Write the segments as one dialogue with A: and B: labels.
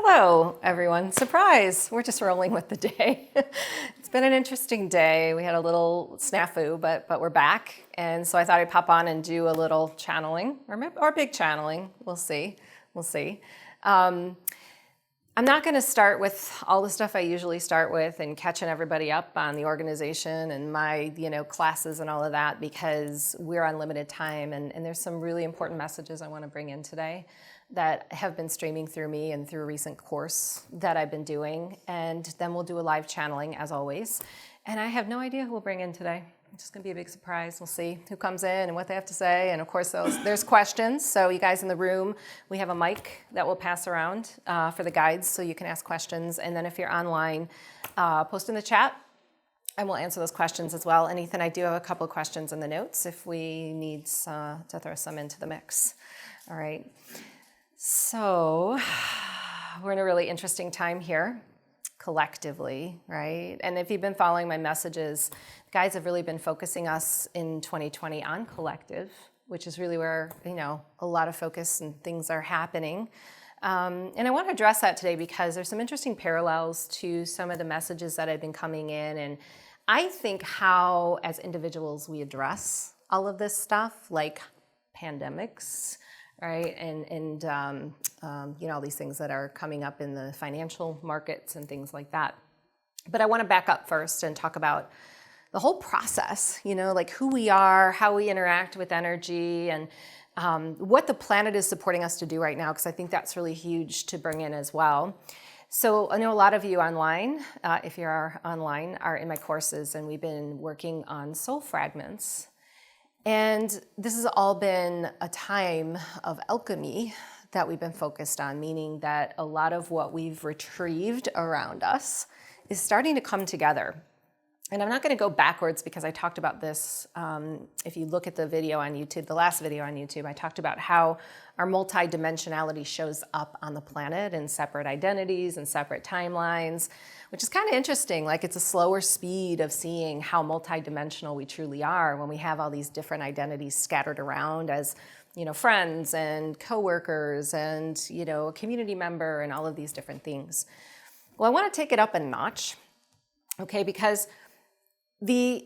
A: Hello, everyone. Surprise! We're just rolling with the day. It's been an interesting day. We had a little snafu, but we're back. And so I thought I'd pop on and do a little channeling, or big channeling. We'll see. I'm not going to start with all the stuff I usually start with and catching everybody up on the organization and my, classes and all of that, because we're on limited time. And there's some really important messages I want to bring in today that have been streaming through me and through a recent course that I've been doing. And then we'll do a live channeling as always. And I have no idea who we'll bring in today. It's just gonna be a big surprise. We'll see who comes in and what they have to say. And of course, there's questions. So you guys in the room, we have a mic that we'll pass around for the guides so you can ask questions. And then if you're online, post in the chat and we'll answer those questions as well. And Ethan, I do have a couple of questions in the notes if we need to throw some into the mix. All right. So we're in a really interesting time here, collectively, right? And if you've been following my messages, guys have really been focusing us in 2020 on collective, which is really where, a lot of focus and things are happening. And I want to address that today because there's some interesting parallels to some of the messages that have been coming in. And I think how, as individuals, we address all of this stuff, like pandemics, right? And all these things that are coming up in the financial markets and things like that. But I want to back up first and talk about the whole process, like who we are, how we interact with energy, and what the planet is supporting us to do right now, because I think that's really huge to bring in as well. So I know a lot of you online, if you are online, are in my courses, and we've been working on soul fragments. And this has all been a time of alchemy that we've been focused on, meaning that a lot of what we've retrieved around us is starting to come together. And I'm not going to go backwards because I talked about this. If you look at the video on YouTube, the last video on YouTube, I talked about how our multidimensionality shows up on the planet in separate identities and separate timelines, which is kind of interesting. Like, it's a slower speed of seeing how multidimensional we truly are when we have all these different identities scattered around as, friends and coworkers and, a community member and all of these different things. Well, I want to take it up a notch, okay, because the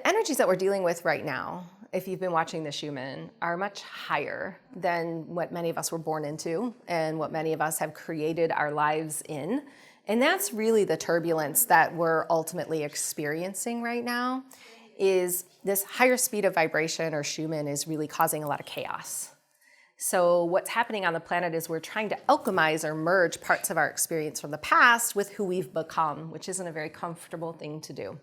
A: energies that we're dealing with right now, if you've been watching The Human, are much higher than what many of us were born into and what many of us have created our lives in. And that's really the turbulence that we're ultimately experiencing right now, is this higher speed of vibration, or Schumann, is really causing a lot of chaos. So what's happening on the planet is we're trying to alchemize or merge parts of our experience from the past with who we've become, which isn't a very comfortable thing to do.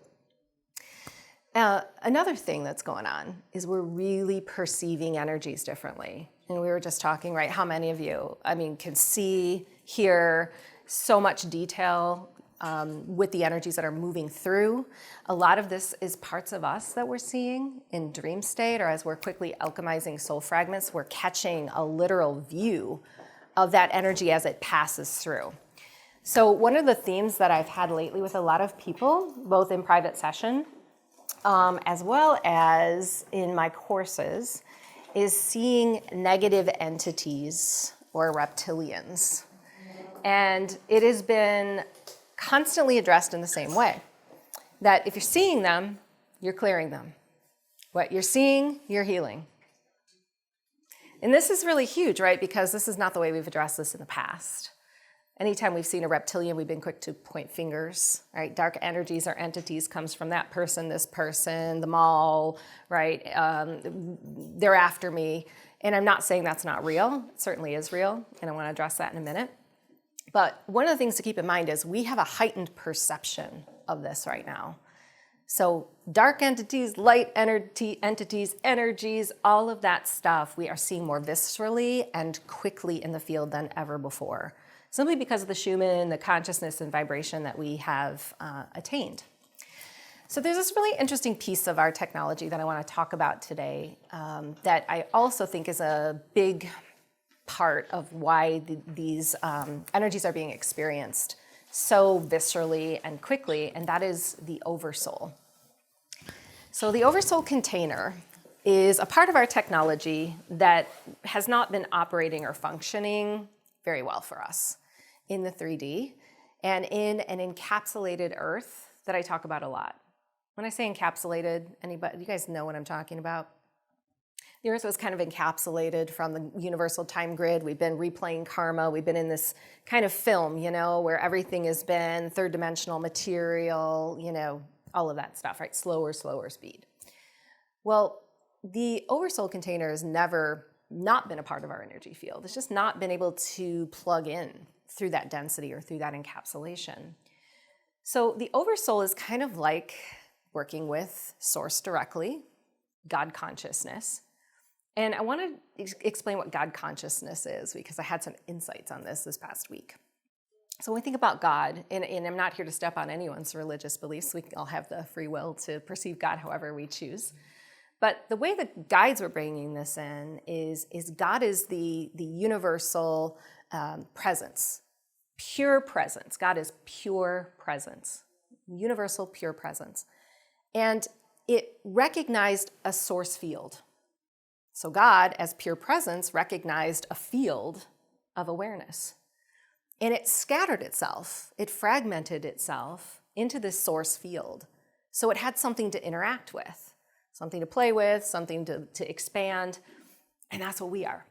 A: Another thing that's going on is we're really perceiving energies differently. And we were just talking, right, how many of you, can see, hear so much detail with the energies that are moving through. A lot of this is parts of us that we're seeing in dream state, or as we're quickly alchemizing soul fragments, we're catching a literal view of that energy as it passes through. So one of the themes that I've had lately with a lot of people, both in private session, as well as in my courses, is seeing negative entities or reptilians. And it has been constantly addressed in the same way, that if you're seeing them, you're clearing them. What you're seeing, you're healing. And this is really huge, right? Because this is not the way we've addressed this in the past. Anytime we've seen a reptilian, we've been quick to point fingers, right? Dark energies or entities comes from that person, this person, the mall, right? They're after me. And I'm not saying that's not real. It certainly is real, and I want to address that in a minute. But one of the things to keep in mind is we have a heightened perception of this right now. So dark entities, light entities, energies, all of that stuff, we are seeing more viscerally and quickly in the field than ever before, simply because of the Schumann, the consciousness and vibration that we have attained. So there's this really interesting piece of our technology that I want to talk about today that I also think is a big part of why these energies are being experienced so viscerally and quickly, and that is the oversoul. So the oversoul container is a part of our technology that has not been operating or functioning very well for us. in the 3D and in an encapsulated earth that I talk about a lot. When I say encapsulated, anybody, you guys know what I'm talking about? The earth was kind of encapsulated from the universal time grid. We've been replaying karma. We've been in this kind of film, where everything has been third dimensional material, all of that stuff, right? Slower speed. Well, the oversoul container has never not been a part of our energy field. It's just not been able to plug in through that density or through that encapsulation. So the oversoul is kind of like working with source directly, God consciousness. And I want to explain what God consciousness is because I had some insights on this past week. So when we think about God, and I'm not here to step on anyone's religious beliefs, we all have the free will to perceive God however we choose. But the way the guides were bringing this in is God is the universal presence, pure presence. God is pure presence, universal pure presence. And it recognized a source field. So God, as pure presence, recognized a field of awareness. And it scattered itself, it fragmented itself into this source field. So it had something to interact with, something to play with, something to expand. And that's what we are.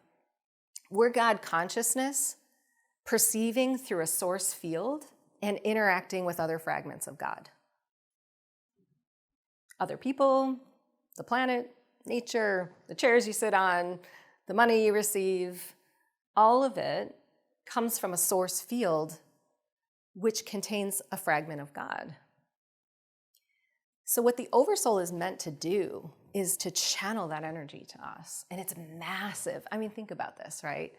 A: We're God consciousness, perceiving through a source field and interacting with other fragments of God. Other people, the planet, nature, the chairs you sit on, the money you receive, all of it comes from a source field which contains a fragment of God. So what the oversoul is meant to do is to channel that energy to us. And it's massive. I mean, think about this, right?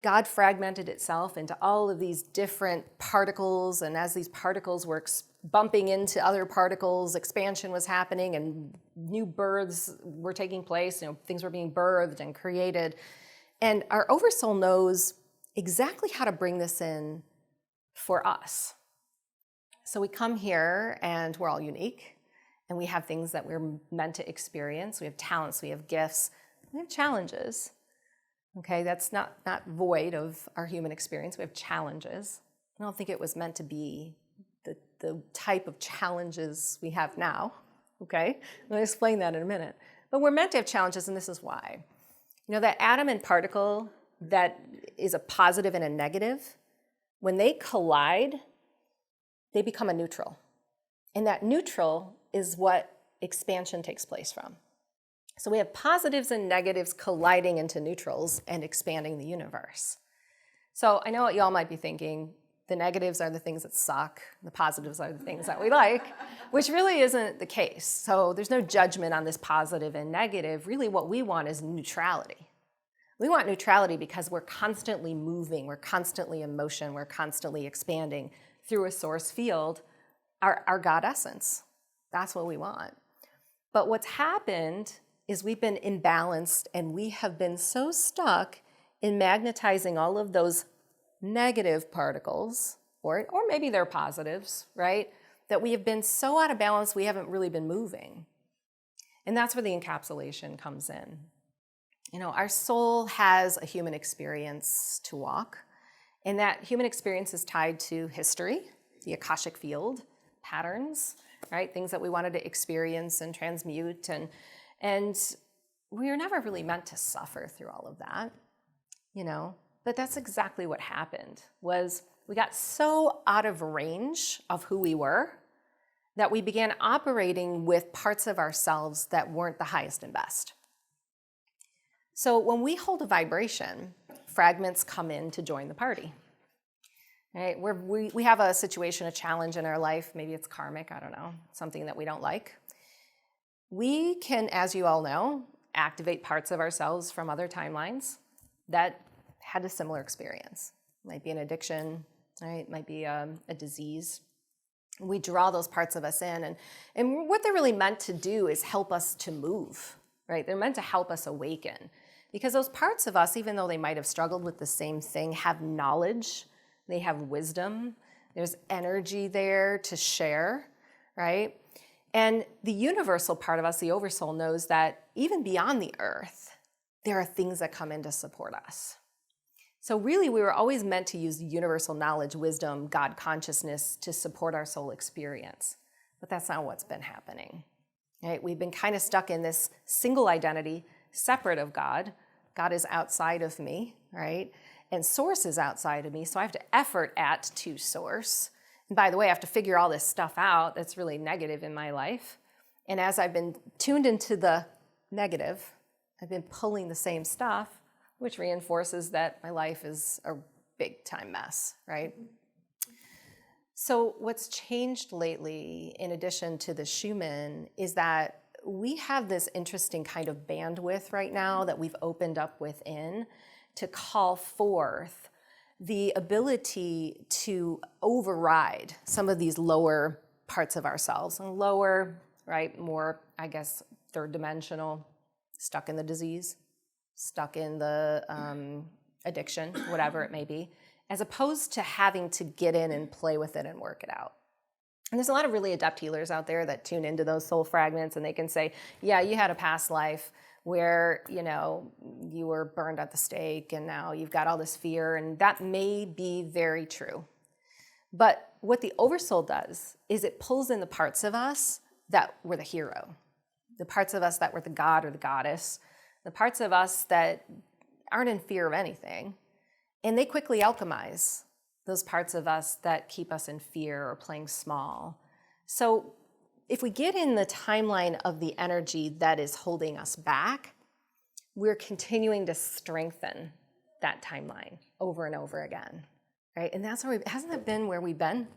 A: God fragmented itself into all of these different particles, and as these particles were bumping into other particles, expansion was happening and new births were taking place, things were being birthed and created. And our oversoul knows exactly how to bring this in for us. So we come here and we're all unique and we have things that we're meant to experience. We have talents, we have gifts, we have challenges. Okay, that's not void of our human experience. We have challenges. I don't think it was meant to be the type of challenges we have now. Okay, I'll explain that in a minute. But we're meant to have challenges, and this is why. That atom and particle that is a positive and a negative, when they collide, they become a neutral. And that neutral is what expansion takes place from. So we have positives and negatives colliding into neutrals and expanding the universe. So I know what y'all might be thinking. The negatives are the things that suck. The positives are the things that we like, which really isn't the case. So there's no judgment on this positive and negative. Really what we want is neutrality. We want neutrality because we're constantly moving, we're constantly in motion, we're constantly expanding through a source field, our God essence. That's what we want. But what's happened is we've been imbalanced and we have been so stuck in magnetizing all of those negative particles, or maybe they're positives, right? That we have been so out of balance we haven't really been moving. And that's where the encapsulation comes in. Our soul has a human experience to walk, and that human experience is tied to history, the Akashic field, patterns, right? Things that we wanted to experience and transmute, and we were never really meant to suffer through all of that, But that's exactly what happened, was we got so out of range of who we were that we began operating with parts of ourselves that weren't the highest and best. So when we hold a vibration, fragments come in to join the party. Right? We have a situation, a challenge in our life, maybe it's karmic, I don't know, something that we don't like. We can, as you all know, activate parts of ourselves from other timelines that had a similar experience. It might be an addiction, right? It might be a disease. We draw those parts of us in, and what they're really meant to do is help us to move, right? They're meant to help us awaken, because those parts of us, even though they might have struggled with the same thing, have knowledge, they have wisdom, there's energy there to share, right? And the universal part of us, the oversoul, knows that even beyond the earth, there are things that come in to support us. So really, we were always meant to use universal knowledge, wisdom, God consciousness to support our soul experience. But that's not what's been happening. Right? We've been kind of stuck in this single identity, separate of God. God is outside of me, right? And source is outside of me, so I have to effort to source. And by the way, I have to figure all this stuff out that's really negative in my life. And as I've been tuned into the negative, I've been pulling the same stuff, which reinforces that my life is a big time mess, right? So what's changed lately, in addition to the Schumann, is that we have this interesting kind of bandwidth right now that we've opened up within to call forth the ability to override some of these lower parts of ourselves. And lower, right, more, I guess, third dimensional, stuck in the disease, stuck in the addiction, whatever it may be, as opposed to having to get in and play with it and work it out. And there's a lot of really adept healers out there that tune into those soul fragments, and they can say, yeah, you had a past life where, you know, you were burned at the stake and now you've got all this fear, and that may be very true. But what the oversoul does is it pulls in the parts of us that were the hero, the parts of us that were the god or the goddess, the parts of us that aren't in fear of anything, and they quickly alchemize those parts of us that keep us in fear or playing small. So if we get in the timeline of the energy that is holding us back, we're continuing to strengthen that timeline over and over again, right? And that's where hasn't that been where we've been?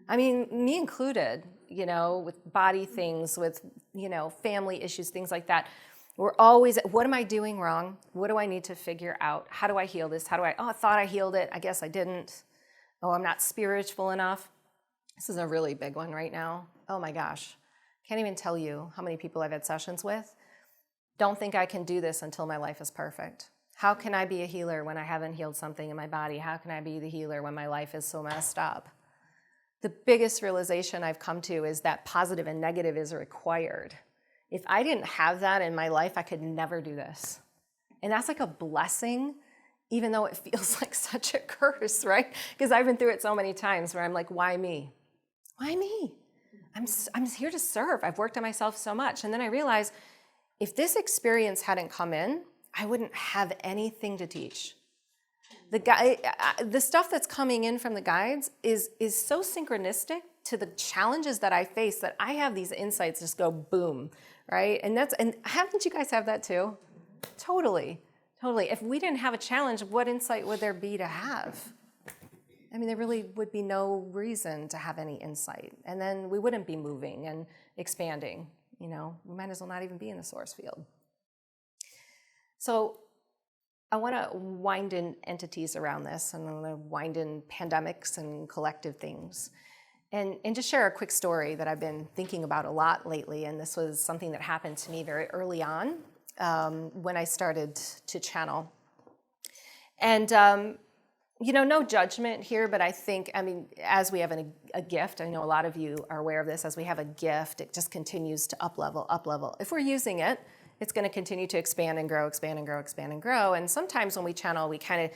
A: I mean, me included, you know, with body things, with, you know, family issues, things like that. We're always, what am I doing wrong? What do I need to figure out? How do I heal this? I thought I healed it. I guess I didn't. Oh, I'm not spiritual enough. This is a really big one right now. Oh my gosh. Can't even tell you how many people I've had sessions with. Don't think I can do this until my life is perfect. How can I be a healer when I haven't healed something in my body? How can I be the healer when my life is so messed up? The biggest realization I've come to is that positive and negative is required. If I didn't have that in my life, I could never do this. And that's like a blessing, even though it feels like such a curse, right? Because I've been through it so many times where I'm like, why me? Why me? I'm here to serve. I've worked on myself so much. And then I realized if this experience hadn't come in, I wouldn't have anything to teach. The stuff that's coming in from the guides is so synchronistic to the challenges that I face that I have these insights just go boom, right? And haven't you guys have that too? Totally. If we didn't have a challenge, what insight would there be to have? I mean, there really would be no reason to have any insight. And then we wouldn't be moving and expanding, you know? We might as well not even be in the source field. So I want to wind in entities around this, and I want to wind in pandemics and collective things. And just share a quick story that I've been thinking about a lot lately, and this was something that happened to me very early on when I started to channel. And, you know, no judgment here, but I think, I mean, as we have a gift, I know a lot of you are aware of this, as we have a gift, it just continues to up level. If we're using it, it's going to continue to expand and grow. And sometimes when we channel, we kind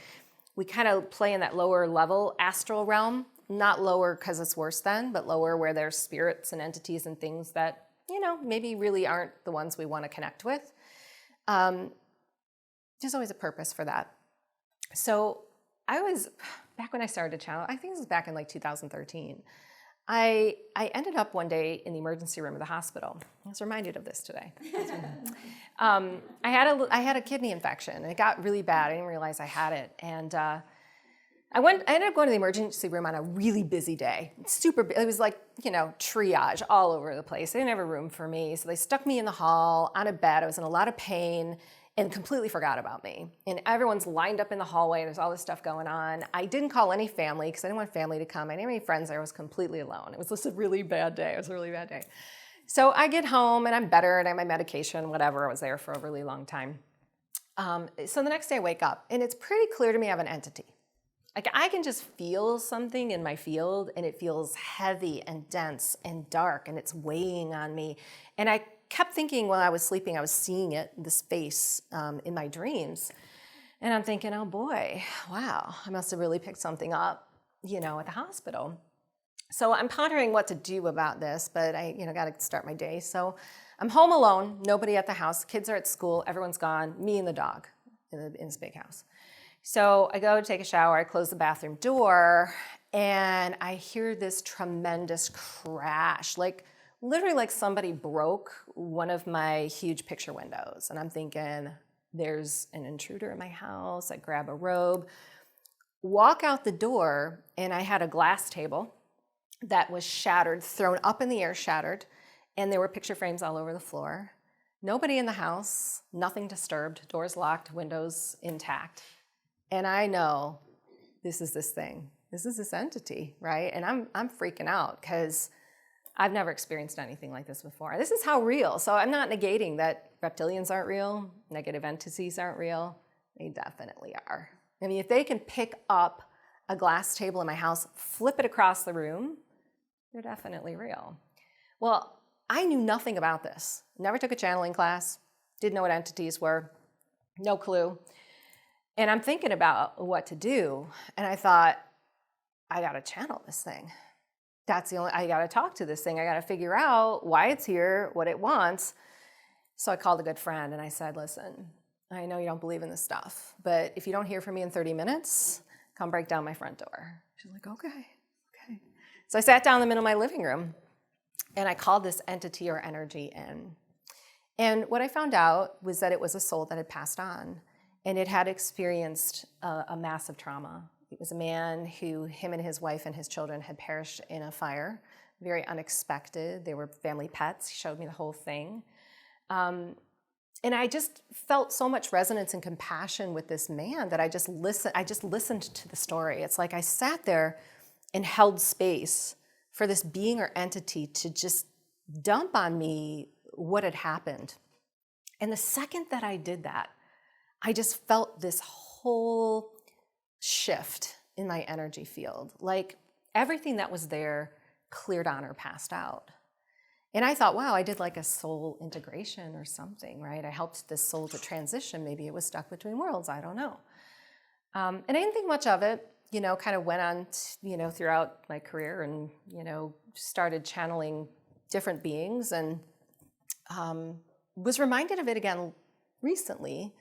A: of play in that lower level astral realm. Not lower because it's worse than, but lower where there's spirits and entities and things that, you know, maybe really aren't the ones we want to connect with. There's always a purpose for that. So back when I started to channel, I think this was back in like 2013, I ended up one day in the emergency room of the hospital. I was reminded of this today. I had a kidney infection, and it got really bad. I didn't realize I had it. And I ended up going to the emergency room on a really busy day. It was like, you know, triage all over the place. They didn't have a room for me. So they stuck me in the hall on a bed. I was in a lot of pain and completely forgot about me. And everyone's lined up in the hallway. There's all this stuff going on. I didn't call any family because I didn't want family to come. I didn't have any friends there. I was completely alone. It was just a really bad day. So I get home and I'm better and I have my medication, whatever. I was there for a really long time. So the next day I wake up and it's pretty clear to me I have an entity. Like I can just feel something in my field and it feels heavy and dense and dark and it's weighing on me. And I kept thinking while I was sleeping, I was seeing it, this face in my dreams. And I'm thinking, oh boy, wow, I must have really picked something up, at the hospital. So I'm pondering what to do about this, but I, got to start my day. So I'm home alone, nobody at the house, kids are at school, everyone's gone, me and the dog in this big house. So I go to take a shower, I close the bathroom door, and I hear this tremendous crash, literally like somebody broke one of my huge picture windows. And I'm thinking, there's an intruder in my house. I grab a robe, walk out the door, and I had a glass table that was shattered, thrown up in the air, shattered, and there were picture frames all over the floor. Nobody in the house, nothing disturbed, doors locked, windows intact. And I know this is this thing. This is this entity, right? And I'm freaking out because I've never experienced anything like this before. This is how real. So I'm not negating that reptilians aren't real, negative entities aren't real. They definitely are. I mean, if they can pick up a glass table in my house, flip it across the room, they're definitely real. Well, I knew nothing about this. Never took a channeling class, didn't know what entities were, no clue. And I'm thinking about what to do. And I thought, I gotta channel this thing. I gotta talk to this thing. I gotta figure out why it's here, what it wants. So I called a good friend and I said, listen, I know you don't believe in this stuff, but if you don't hear from me in 30 minutes, come break down my front door. She's like, okay. So I sat down in the middle of my living room and I called this entity or energy in. And what I found out was that it was a soul that had passed on and it had experienced a massive trauma. It was a man who, him and his wife and his children had perished in a fire, very unexpected. They were family pets. He showed me the whole thing. And I just felt so much resonance and compassion with this man that I just listened to the story. It's like I sat there and held space for this being or entity to just dump on me what had happened. And the second that I did that, I just felt this whole shift in my energy field. Like everything that was there cleared on or passed out. And I thought, wow, I did like a soul integration or something, right? I helped this soul to transition. Maybe it was stuck between worlds. I don't know. And I didn't think much of it, kind of went on, throughout my career and, started channeling different beings and was reminded of it again recently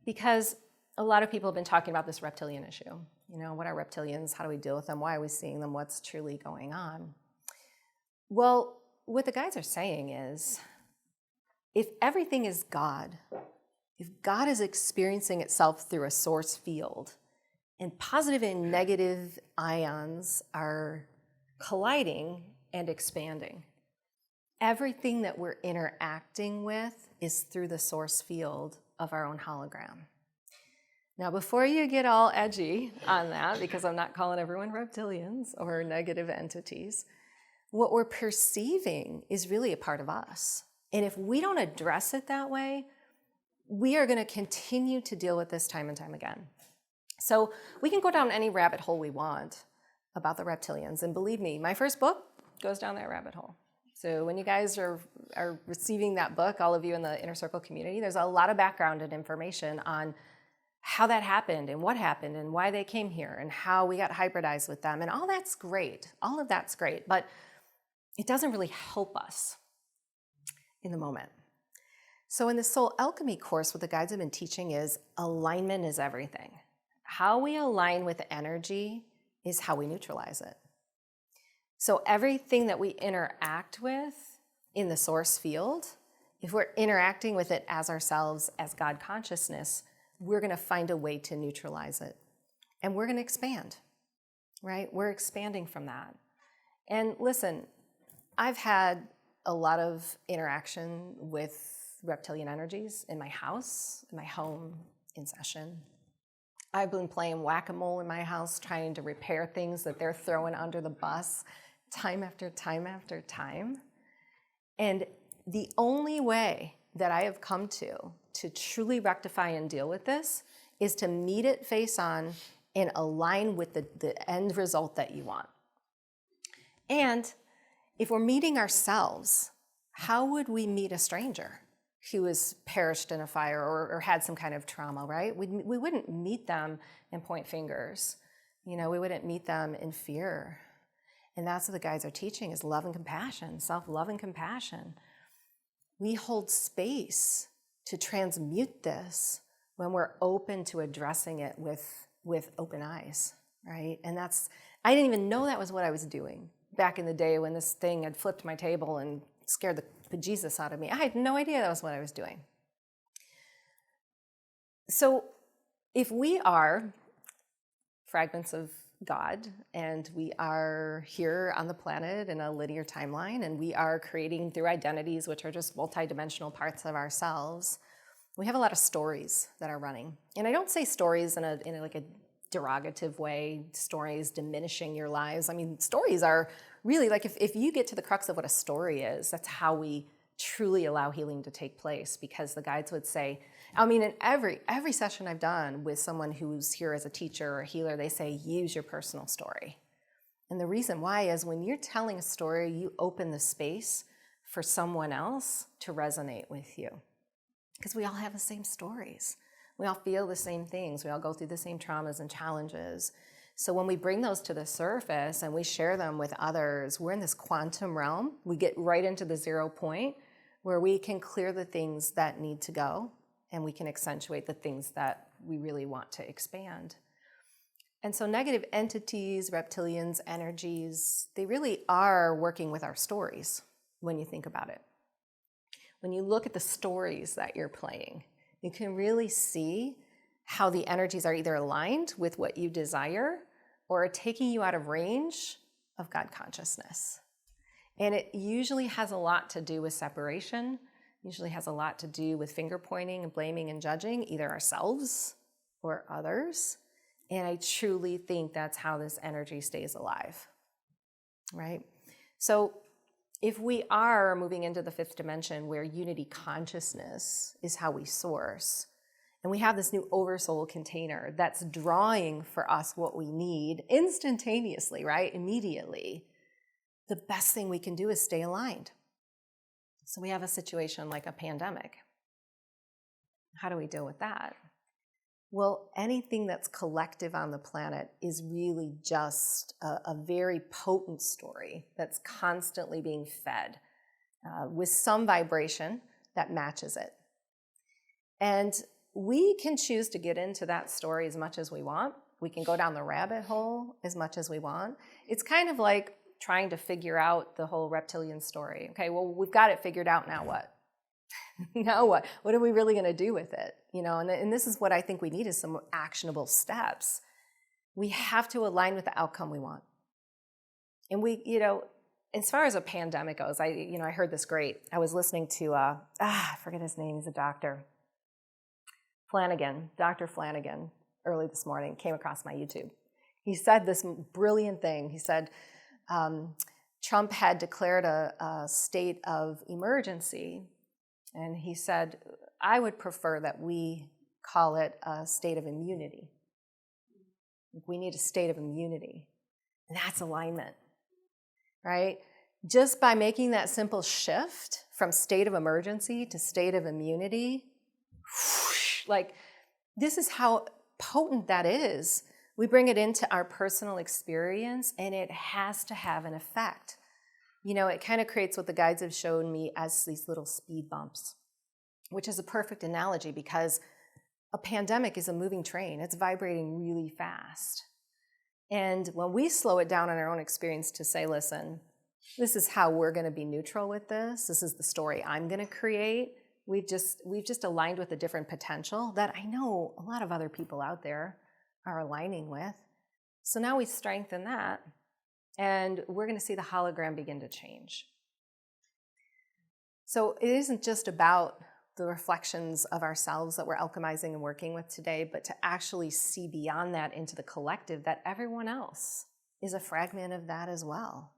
A: because a lot of people have been talking about this reptilian issue. What are reptilians? How do we deal with them? Why are we seeing them? What's truly going on? Well, what the guides are saying is, if everything is God, if God is experiencing itself through a source field, and positive and negative ions are colliding and expanding, everything that we're interacting with is through the source field of our own hologram. Now, before you get all edgy on that, because I'm not calling everyone reptilians or negative entities, what we're perceiving is really a part of us. And if we don't address it that way, we are going to continue to deal with this time and time again. So we can go down any rabbit hole we want about the reptilians. And believe me, my first book goes down that rabbit hole. So when you guys are receiving that book, all of you in the Inner Circle community, there's a lot of background and information on how that happened and what happened and why they came here and how we got hybridized with them. And all that's great. All of that's great. But it doesn't really help us in the moment. So in the Soul Alchemy course, what the guides have been teaching is alignment is everything. How we align with energy is how we neutralize it. So everything that we interact with in the source field, if we're interacting with it as ourselves, as God consciousness, we're going to find a way to neutralize it. And we're going to expand, right? We're expanding from that. And listen, I've had a lot of interaction with reptilian energies in my house, in my home, in session. I've been playing whack-a-mole in my house, trying to repair things that they're throwing under the bus time after time after time. And the only way that I have come to truly rectify and deal with this is to meet it face on and align with the end result that you want. And if we're meeting ourselves, how would we meet a stranger who has perished in a fire or had some kind of trauma, right? We wouldn't meet them and point fingers. We wouldn't meet them in fear. And that's what the guides are teaching, is love and compassion, self-love and compassion. We hold space to transmute this when we're open to addressing it with open eyes, right? And I didn't even know that was what I was doing back in the day when this thing had flipped my table and scared the bejesus out of me. I had no idea that was what I was doing. So if we are fragments of God, and we are here on the planet in a linear timeline, and we are creating through identities, which are just multidimensional parts of ourselves, we have a lot of stories that are running. And I don't say stories in a derogative way, stories diminishing your lives. I mean, stories are really like, if you get to the crux of what a story is, that's how we truly allow healing to take place, because the guides would say, in every session I've done with someone who's here as a teacher or a healer, they say, use your personal story. And the reason why is when you're telling a story, you open the space for someone else to resonate with you. Because we all have the same stories. We all feel the same things. We all go through the same traumas and challenges. So when we bring those to the surface and we share them with others, we're in this quantum realm. We get right into the 0 point where we can clear the things that need to go, and we can accentuate the things that we really want to expand. And so negative entities, reptilians, energies, they really are working with our stories when you think about it. When you look at the stories that you're playing, you can really see how the energies are either aligned with what you desire or are taking you out of range of God consciousness. And it usually has a lot to do with separation, usually has a lot to do with finger pointing and blaming and judging, either ourselves or others. And I truly think that's how this energy stays alive, right? So if we are moving into the 5th dimension where unity consciousness is how we source, and we have this new oversoul container that's drawing for us what we need instantaneously, right? Immediately, the best thing we can do is stay aligned. So we have a situation like a pandemic. How do we deal with that? Well, anything that's collective on the planet is really just a very potent story that's constantly being fed with some vibration that matches it. And we can choose to get into that story as much as we want. We can go down the rabbit hole as much as we want. It's kind of like trying to figure out the whole reptilian story. Okay, well, we've got it figured out, now what? Now what? What are we really going to do with it? And this is what I think we need, is some actionable steps. We have to align with the outcome we want. And as far as a pandemic goes, I heard this great. I was listening to, I forget his name, he's a doctor. Dr. Flanagan, early this morning, came across my YouTube. He said this brilliant thing. He said, Trump had declared a state of emergency. And he said, I would prefer that we call it a state of immunity. We need a state of immunity. And that's alignment, right? Just by making that simple shift from state of emergency to state of immunity, this is how potent that is. We bring it into our personal experience, and it has to have an effect. It kind of creates what the guides have shown me as these little speed bumps, which is a perfect analogy because a pandemic is a moving train. It's vibrating really fast. And when we slow it down in our own experience to say, listen, this is how we're going to be neutral with this. This is the story I'm going to create. We've just aligned with a different potential that I know a lot of other people out there are aligning with. So now we strengthen that, and we're going to see the hologram begin to change. So it isn't just about the reflections of ourselves that we're alchemizing and working with today, but to actually see beyond that into the collective, that everyone else is a fragment of that as well.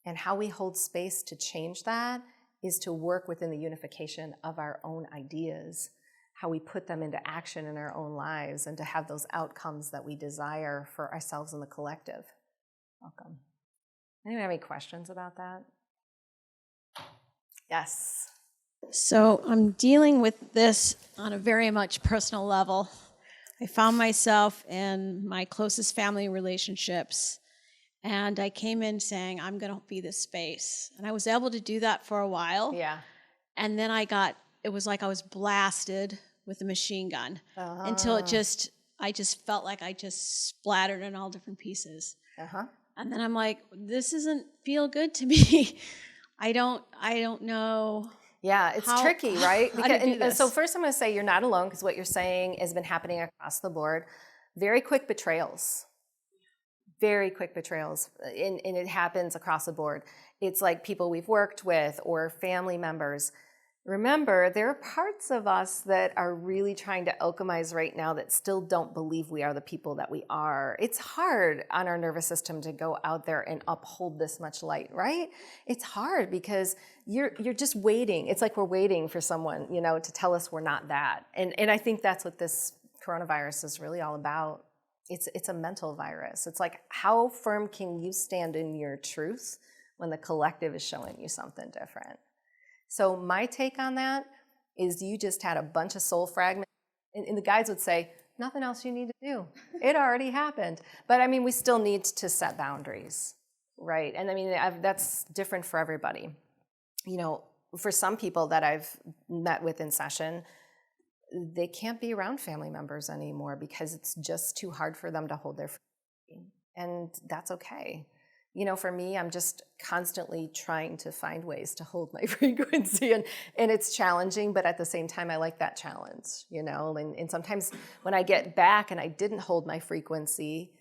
A: And how we hold space to change that is to work within the unification of our own ideas, how we put them into action in our own lives, and to have those outcomes that we desire for ourselves and the collective. Welcome. Anyone have any questions about that? Yes.
B: So I'm dealing with this on a very much personal level. I found myself in my closest family relationships, and I came in saying, I'm going to be this space. And I was able to do that for a while.
A: Yeah.
B: And then it was like I was blasted with a machine gun until I just felt like I just splattered in all different pieces. And then I'm like, this doesn't feel good to me. I don't know.
A: Yeah, it's tricky, right?
B: How to do this.
A: So first I'm going to say you're not alone, because what you're saying has been happening across the board. Very quick betrayals. Very quick betrayals. And it happens across the board. It's like people we've worked with or family members. Remember, there are parts of us that are really trying to alchemize right now that still don't believe we are the people that we are. It's hard on our nervous system to go out there and uphold this much light, right? It's hard because you're just waiting. It's like we're waiting for someone, to tell us we're not that. And I think that's what this coronavirus is really all about. It's a mental virus. It's like, how firm can you stand in your truth when the collective is showing you something different? So my take on that is you just had a bunch of soul fragments. And the guides would say, nothing else you need to do. It already happened. But I mean, we still need to set boundaries, right? And I mean, that's different for everybody. For some people that I've met with in session, they can't be around family members anymore because it's just too hard for them to hold their frequency. And that's okay. For me, I'm just constantly trying to find ways to hold my frequency, and it's challenging, but at the same time, I like that challenge, and sometimes when I get back and I didn't hold my frequency,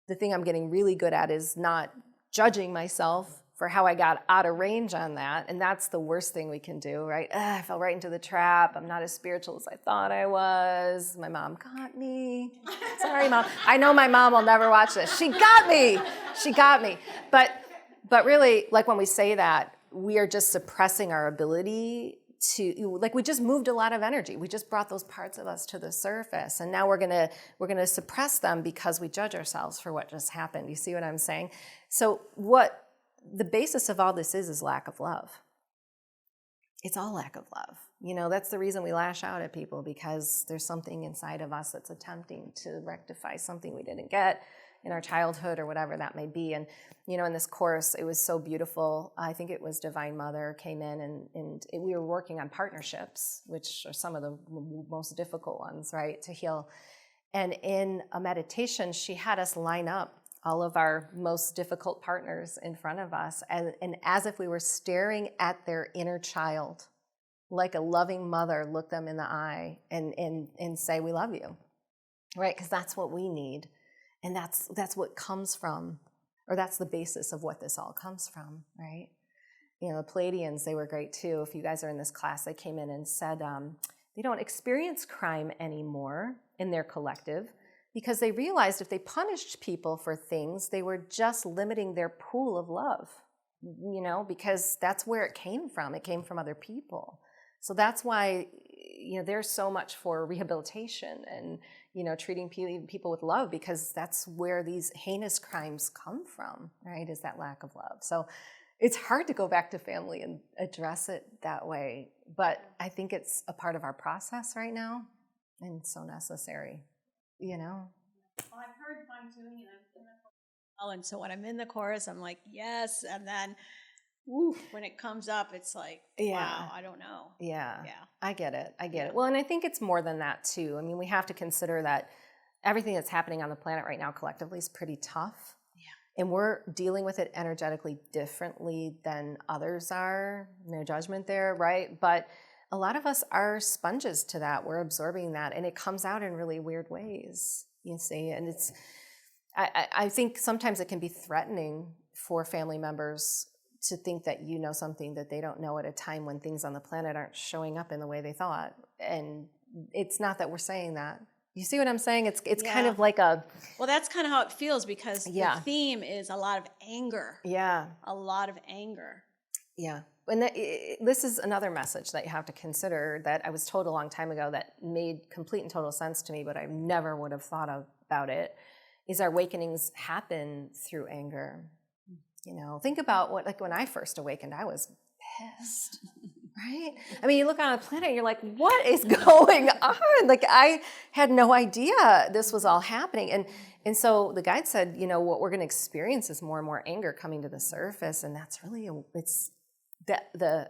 A: the thing I'm getting really good at is not judging myself for how I got out of range on that, and that's the worst thing we can do, right? I fell right into the trap. I'm not as spiritual as I thought I was. My mom got me. Sorry, Mom. I know my mom will never watch this. She got me. She got me. But really, like when we say that, we are just suppressing our ability to, like, we just moved a lot of energy. We just brought those parts of us to the surface, and now we're gonna suppress them because we judge ourselves for what just happened. You see what I'm saying? So what the basis of all this is lack of love. It's all lack of love. That's the reason we lash out at people, because there's something inside of us that's attempting to rectify something we didn't get in our childhood or whatever that may be. And, in this course, it was so beautiful. I think it was Divine Mother came in and we were working on partnerships, which are some of the most difficult ones, right, to heal. And in a meditation, she had us line up all of our most difficult partners in front of us, and as if we were staring at their inner child, like a loving mother, look them in the eye and say, we love you, right? Because that's what we need, and that's what comes from, or that's the basis of what this all comes from, right? The Pleiadians, they were great too. If you guys are in this class, they came in and said they don't experience crime anymore in their collective, because they realized if they punished people for things, they were just limiting their pool of love, because that's where it came from. It came from other people. So that's why, there's so much for rehabilitation and, treating people with love, because that's where these heinous crimes come from, right, is that lack of love. So it's hard to go back to family and address it that way. But I think it's a part of our process right now, and so necessary.
B: Well, I've heard fine tuning, and I'm in the chorus. And so when I'm in the chorus, I'm like, yes. And then, when it comes up, it's like, wow, I don't know.
A: Yeah. I get it. Well, and I think it's more than that too. I mean, we have to consider that everything that's happening on the planet right now collectively is pretty tough. Yeah. And we're dealing with it energetically differently than others are. No judgment there, right? But a lot of us are sponges to that. We're absorbing that, and it comes out in really weird ways, you see. And I think sometimes it can be threatening for family members to think that you know something that they don't know at a time when things on the planet aren't showing up in the way they thought. And it's not that we're saying that. You see what I'm saying? It's kind of like a...
B: Well, that's kind of how it feels, because the theme is a lot of anger.
A: Yeah.
B: A lot of anger.
A: Yeah. And this is another message that you have to consider that I was told a long time ago that made complete and total sense to me, but I never would have thought about it, is our awakenings happen through anger. Think about when I first awakened, I was pissed, right? I mean, you look on the planet and you're like, what is going on? Like, I had no idea this was all happening. And so the guide said, you know, what we're going to experience is more and more anger coming to the surface. And that's really, it's the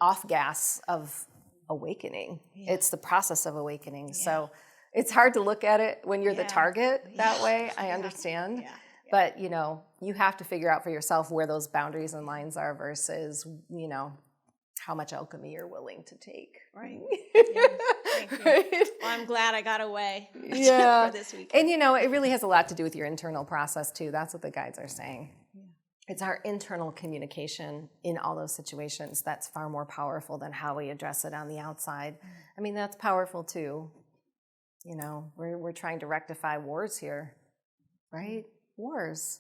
A: off gas of awakening. Yeah. It's the process of awakening. Yeah. So it's hard to look at it when you're the target that way. I understand. Yeah. But, you know, you have to figure out for yourself where those boundaries and lines are versus, you know, how much alchemy you're willing to take.
B: Right. Yeah. Thank you. Right? Well, I'm glad I got away for this weekend.
A: And, you know, it really has a lot to do with your internal process, too. That's what the guides are saying. Yeah. It's our internal communication in all those situations that's far more powerful than how we address it on the outside. I mean, that's powerful, too. You know, we're trying to rectify wars here, right? Wars.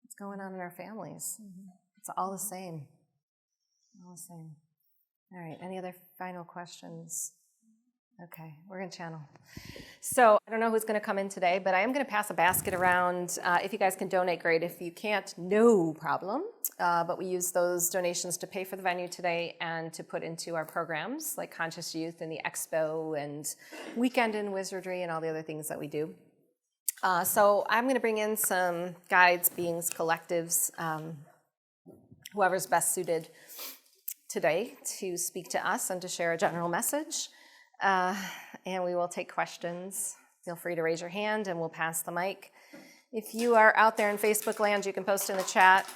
A: What's going on in our families? Mm-hmm. It's all the same. All the same. All right, any other final questions? Okay, we're going to channel. So I don't know who's going to come in today, but I am going to pass a basket around. If you guys can donate, great. If you can't, no problem. But we use those donations to pay for the venue today and to put into our programs like Conscious Youth and the Expo and Weekend in Wizardry and all the other things that we do. So I'm going to bring in some guides, beings, collectives, whoever's best suited today to speak to us and to share a general message. And we will take questions. Feel free to raise your hand and we'll pass the mic. If you are out there in Facebook land, you can post in the chat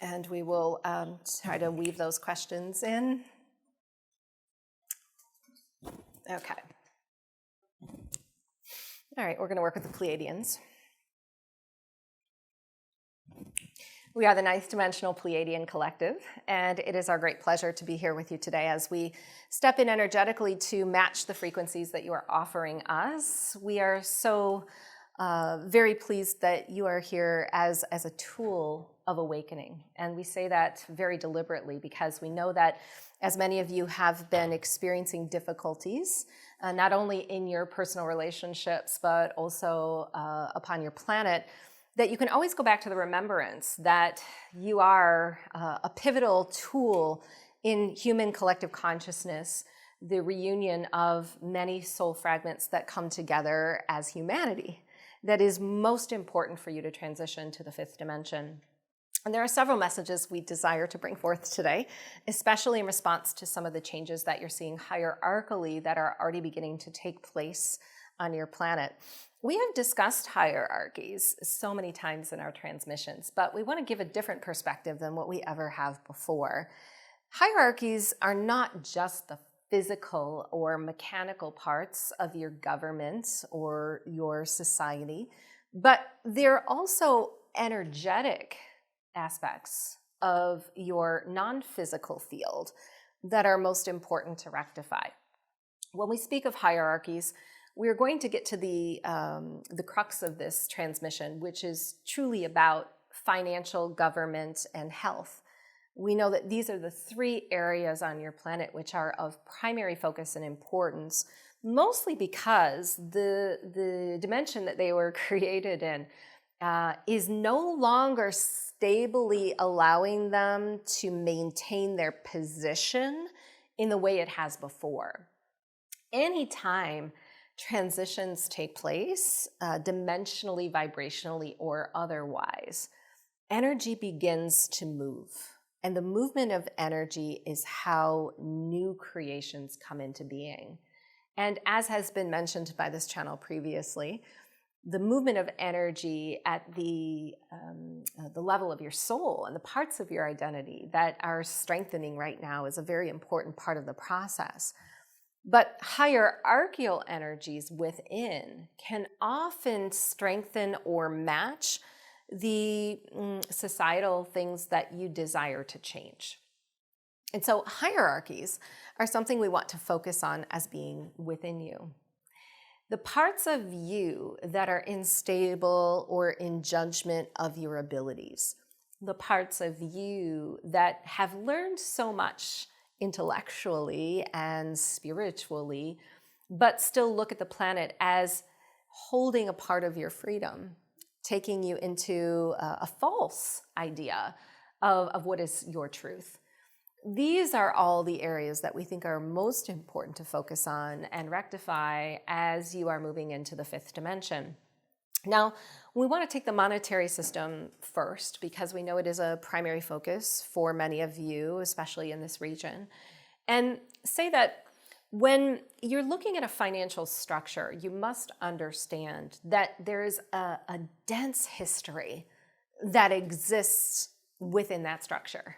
A: and we will try to weave those questions in. Okay. All right, we're going to work with the Pleiadians. We are the 9th Dimensional Pleiadian Collective, and it is our great pleasure to be here with you today as we step in energetically to match the frequencies that you are offering us. We are so very pleased that you are here as a tool of awakening, and we say that very deliberately because we know that as many of you have been experiencing difficulties, not only in your personal relationships, but also upon your planet, that you can always go back to the remembrance that you are a pivotal tool in human collective consciousness, the reunion of many soul fragments that come together as humanity. That is most important for you to transition to the 5th dimension. And there are several messages we desire to bring forth today, especially in response to some of the changes that you're seeing hierarchically that are already beginning to take place on your planet. We have discussed hierarchies so many times in our transmissions, but we want to give a different perspective than what we ever have before. Hierarchies are not just the physical or mechanical parts of your government or your society, but they're also energetic aspects of your non-physical field that are most important to rectify. When we speak of hierarchies, we're going to get to the crux of this transmission, which is truly about financial, government, and health. We know that these are the 3 areas on your planet which are of primary focus and importance, mostly because the dimension that they were created in is no longer stably allowing them to maintain their position in the way it has before. Anytime transitions take place, dimensionally, vibrationally, or otherwise, energy begins to move. And the movement of energy is how new creations come into being. And as has been mentioned by this channel previously, the movement of energy at the level of your soul and the parts of your identity that are strengthening right now is a very important part of the process. But hierarchical energies within can often strengthen or match the societal things that you desire to change. And so hierarchies are something we want to focus on as being within you. The parts of you that are unstable or in judgment of your abilities, the parts of you that have learned so much intellectually and spiritually, but still look at the planet as holding a part of your freedom, taking you into a false idea of what is your truth. these are all the areas that we think are most important to focus on and rectify as you are moving into the fifth dimension. Now, we want to take the monetary system first because we know it is a primary focus for many of you, especially in this region, and say that when you're looking at a financial structure, you must understand that there is a dense history that exists within that structure.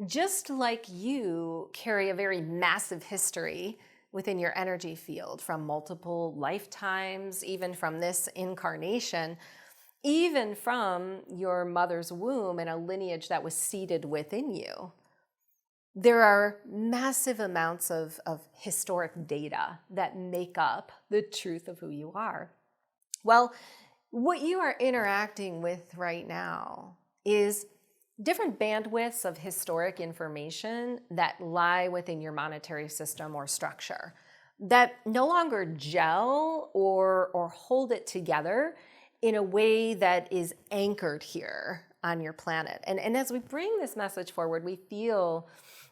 A: Just like you carry a very massive history within your energy field from multiple lifetimes, even from this incarnation, even from your mother's womb and a lineage that was seated within you. There are massive amounts of historic data that make up the truth of who you are. Well, what you are interacting with right now is different bandwidths of historic information that lie within your monetary system or structure that no longer gel or hold it together in a way that is anchored here on your planet. And as we bring this message forward, we feel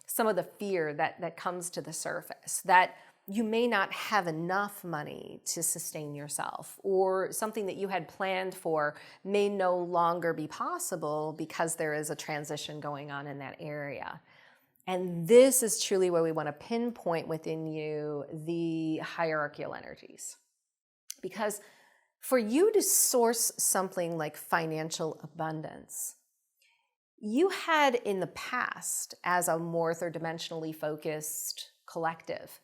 A: some of the fear that comes to the surface, that you may not have enough money to sustain yourself, or something that you had planned for may no longer be possible because there is a transition going on in that area. And this is truly where we want to pinpoint within you the hierarchical energies. Because for you to source something like financial abundance, you had in the past, as a more third dimensionally focused collective,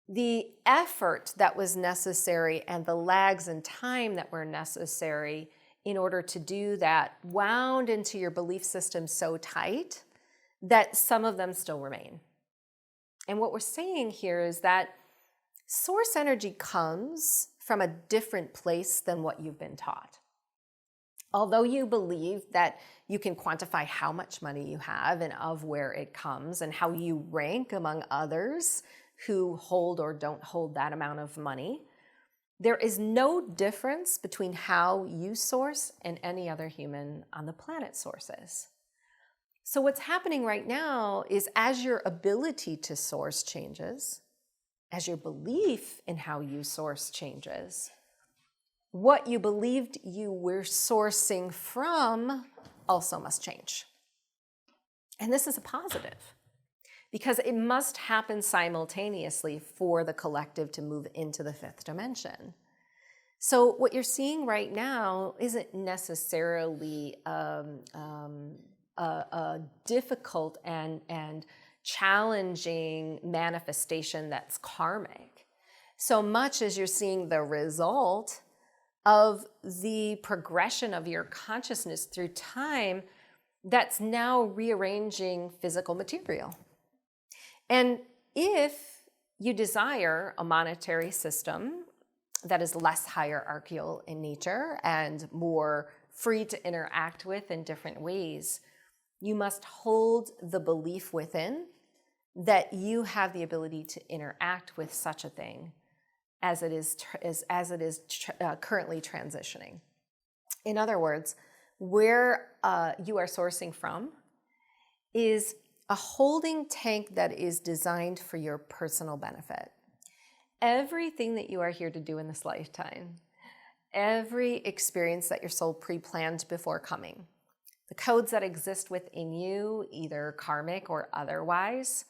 A: the effort that was necessary and the lags in time that were necessary in order to do that wound into your belief system so tight that some of them still remain. And what we're saying here is that source energy comes from a different place than what you've been taught. Although you believe that you can quantify how much money you have and of where it comes and how you rank among others who hold or don't hold that amount of money, there is no difference between how you source and any other human on the planet sources. So what's happening right now is as your ability to source changes, as your belief in how you source changes, what you believed you were sourcing from also must change. And this is a positive, because it must happen simultaneously for the collective to move into the fifth dimension. So what you're seeing right now isn't necessarily a difficult and challenging manifestation that's karmic, so much as you're seeing the result of the progression of your consciousness through time that's now rearranging physical material. And if you desire a monetary system that is less hierarchical in nature and more free to interact with in different ways, you must hold the belief within that you have the ability to interact with such a thing as it is currently transitioning. In other words, where you are sourcing from is a holding tank that is designed for your personal benefit. Everything that you are here to do in this lifetime, every experience that your soul pre-planned before coming, the codes that exist within you, either karmic or otherwise,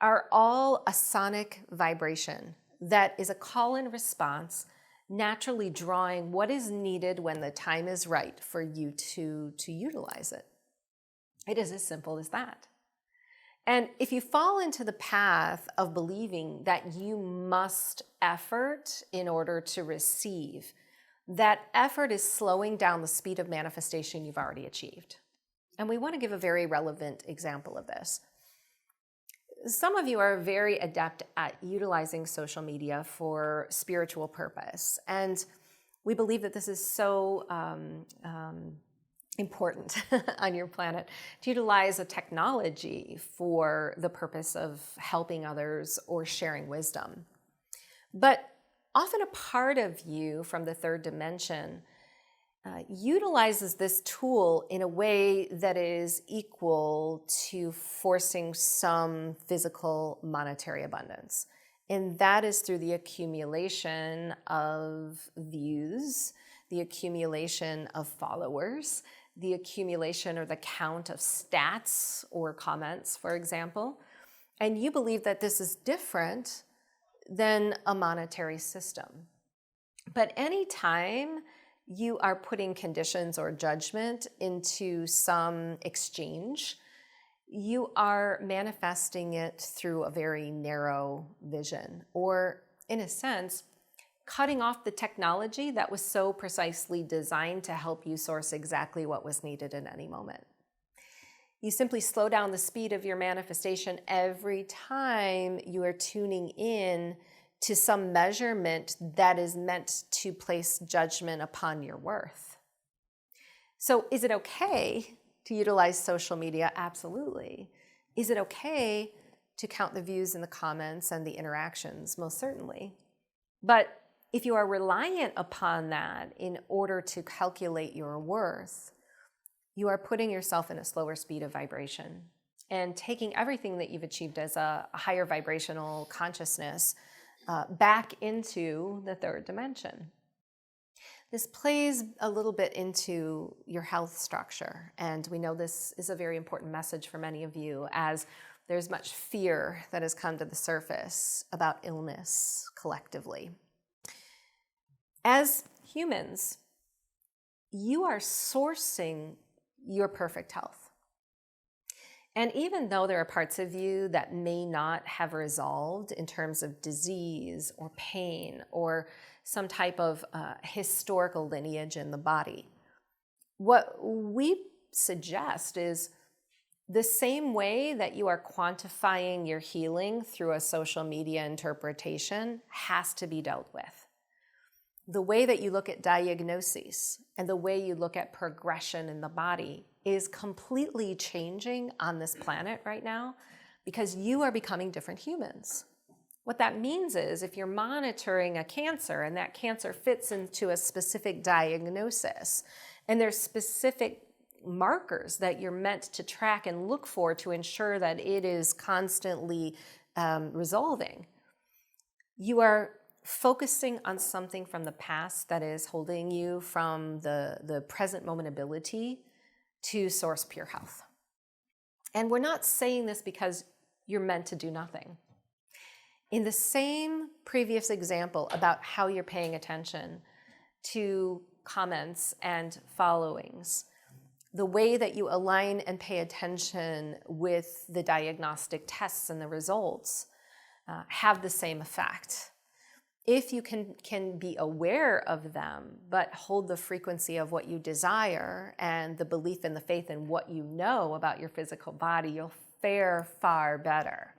A: are all a sonic vibration that is a call and response, naturally drawing what is needed when the time is right for you to utilize it. It is as simple as that. And if you fall into the path of believing that you must effort in order to receive, that effort is slowing down the speed of manifestation you've already achieved. And we want to give a very relevant example of this. Some of you are very adept at utilizing social media for spiritual purpose. And we believe that this is so important on your planet to utilize a technology for the purpose of helping others or sharing wisdom. But often a part of you from the third dimension utilizes this tool in a way that is equal to forcing some physical monetary abundance. And that is through the accumulation of views, the accumulation of followers, the accumulation or the count of stats or comments, for example. And you believe that this is different than a monetary system. But anytime you are putting conditions or judgment into some exchange, you are manifesting it through a very narrow vision, or in a sense, cutting off the technology that was so precisely designed to help you source exactly what was needed in any moment. You simply slow down the speed of your manifestation every time you are tuning in to some measurement that is meant to place judgment upon your worth. So is it okay to utilize social media? Absolutely. Is it okay to count the views and the comments and the interactions? Most certainly. But if you are reliant upon that in order to calculate your worth, you are putting yourself in a slower speed of vibration and taking everything that you've achieved as a higher vibrational consciousness back into the third dimension. This plays a little bit into your health structure, and we know this is a very important message for many of you, as there's much fear that has come to the surface about illness collectively. As humans, you are sourcing your perfect health. And even though there are parts of you that may not have resolved in terms of disease or pain or some type of historical lineage in the body, what we suggest is the same way that you are quantifying your healing through a social media interpretation has to be dealt with. The way that you look at diagnoses and the way you look at progression in the body is completely changing on this planet right now because you are becoming different humans. What that means is if you're monitoring a cancer and that cancer fits into a specific diagnosis and there's specific markers that you're meant to track and look for to ensure that it is constantly resolving, you are focusing on something from the past that is holding you from the present moment ability to source pure health. And we're not saying this because you're meant to do nothing. In the same previous example about how you're paying attention to comments and followings, the way that you align and pay attention with the diagnostic tests and the results have the same effect. If you can be aware of them, but hold the frequency of what you desire and the belief and the faith in what you know about your physical body, you'll fare far better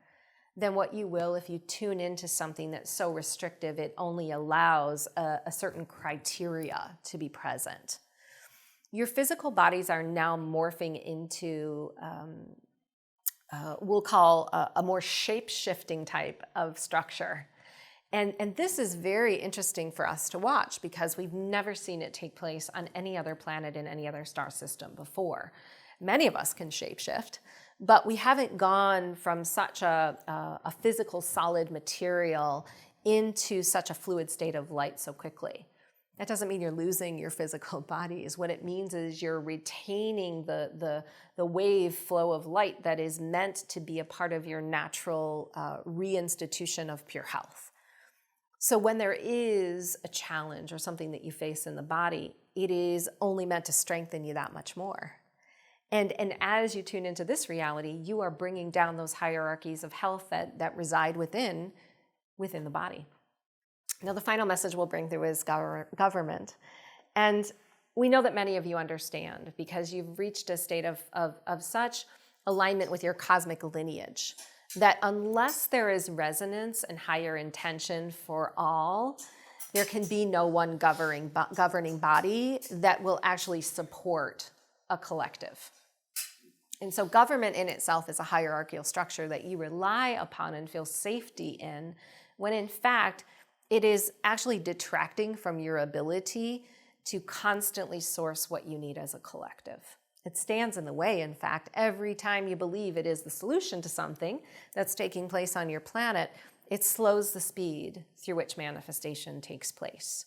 A: than what you will if you tune into something that's so restrictive it only allows a certain criteria to be present. Your physical bodies are now morphing into, we'll call a more shape-shifting type of structure. And this is very interesting for us to watch because we've never seen it take place on any other planet in any other star system before. Many of us can shapeshift, but we haven't gone from such a physical solid material into such a fluid state of light so quickly. That doesn't mean you're losing your physical bodies. What it means is you're retaining the wave flow of light that is meant to be a part of your natural reinstitution of pure health. So when there is a challenge or something that you face in the body, it is only meant to strengthen you that much more. And as you tune into this reality, you are bringing down those hierarchies of health that reside within the body. Now, the final message we'll bring through is government. And we know that many of you understand because you've reached a state of such alignment with your cosmic lineage that unless there is resonance and higher intention for all, there can be no one governing body that will actually support a collective. And so government in itself is a hierarchical structure that you rely upon and feel safety in, when in fact, it is actually detracting from your ability to constantly source what you need as a collective. It stands in the way, in fact, every time you believe it is the solution to something that's taking place on your planet, it slows the speed through which manifestation takes place.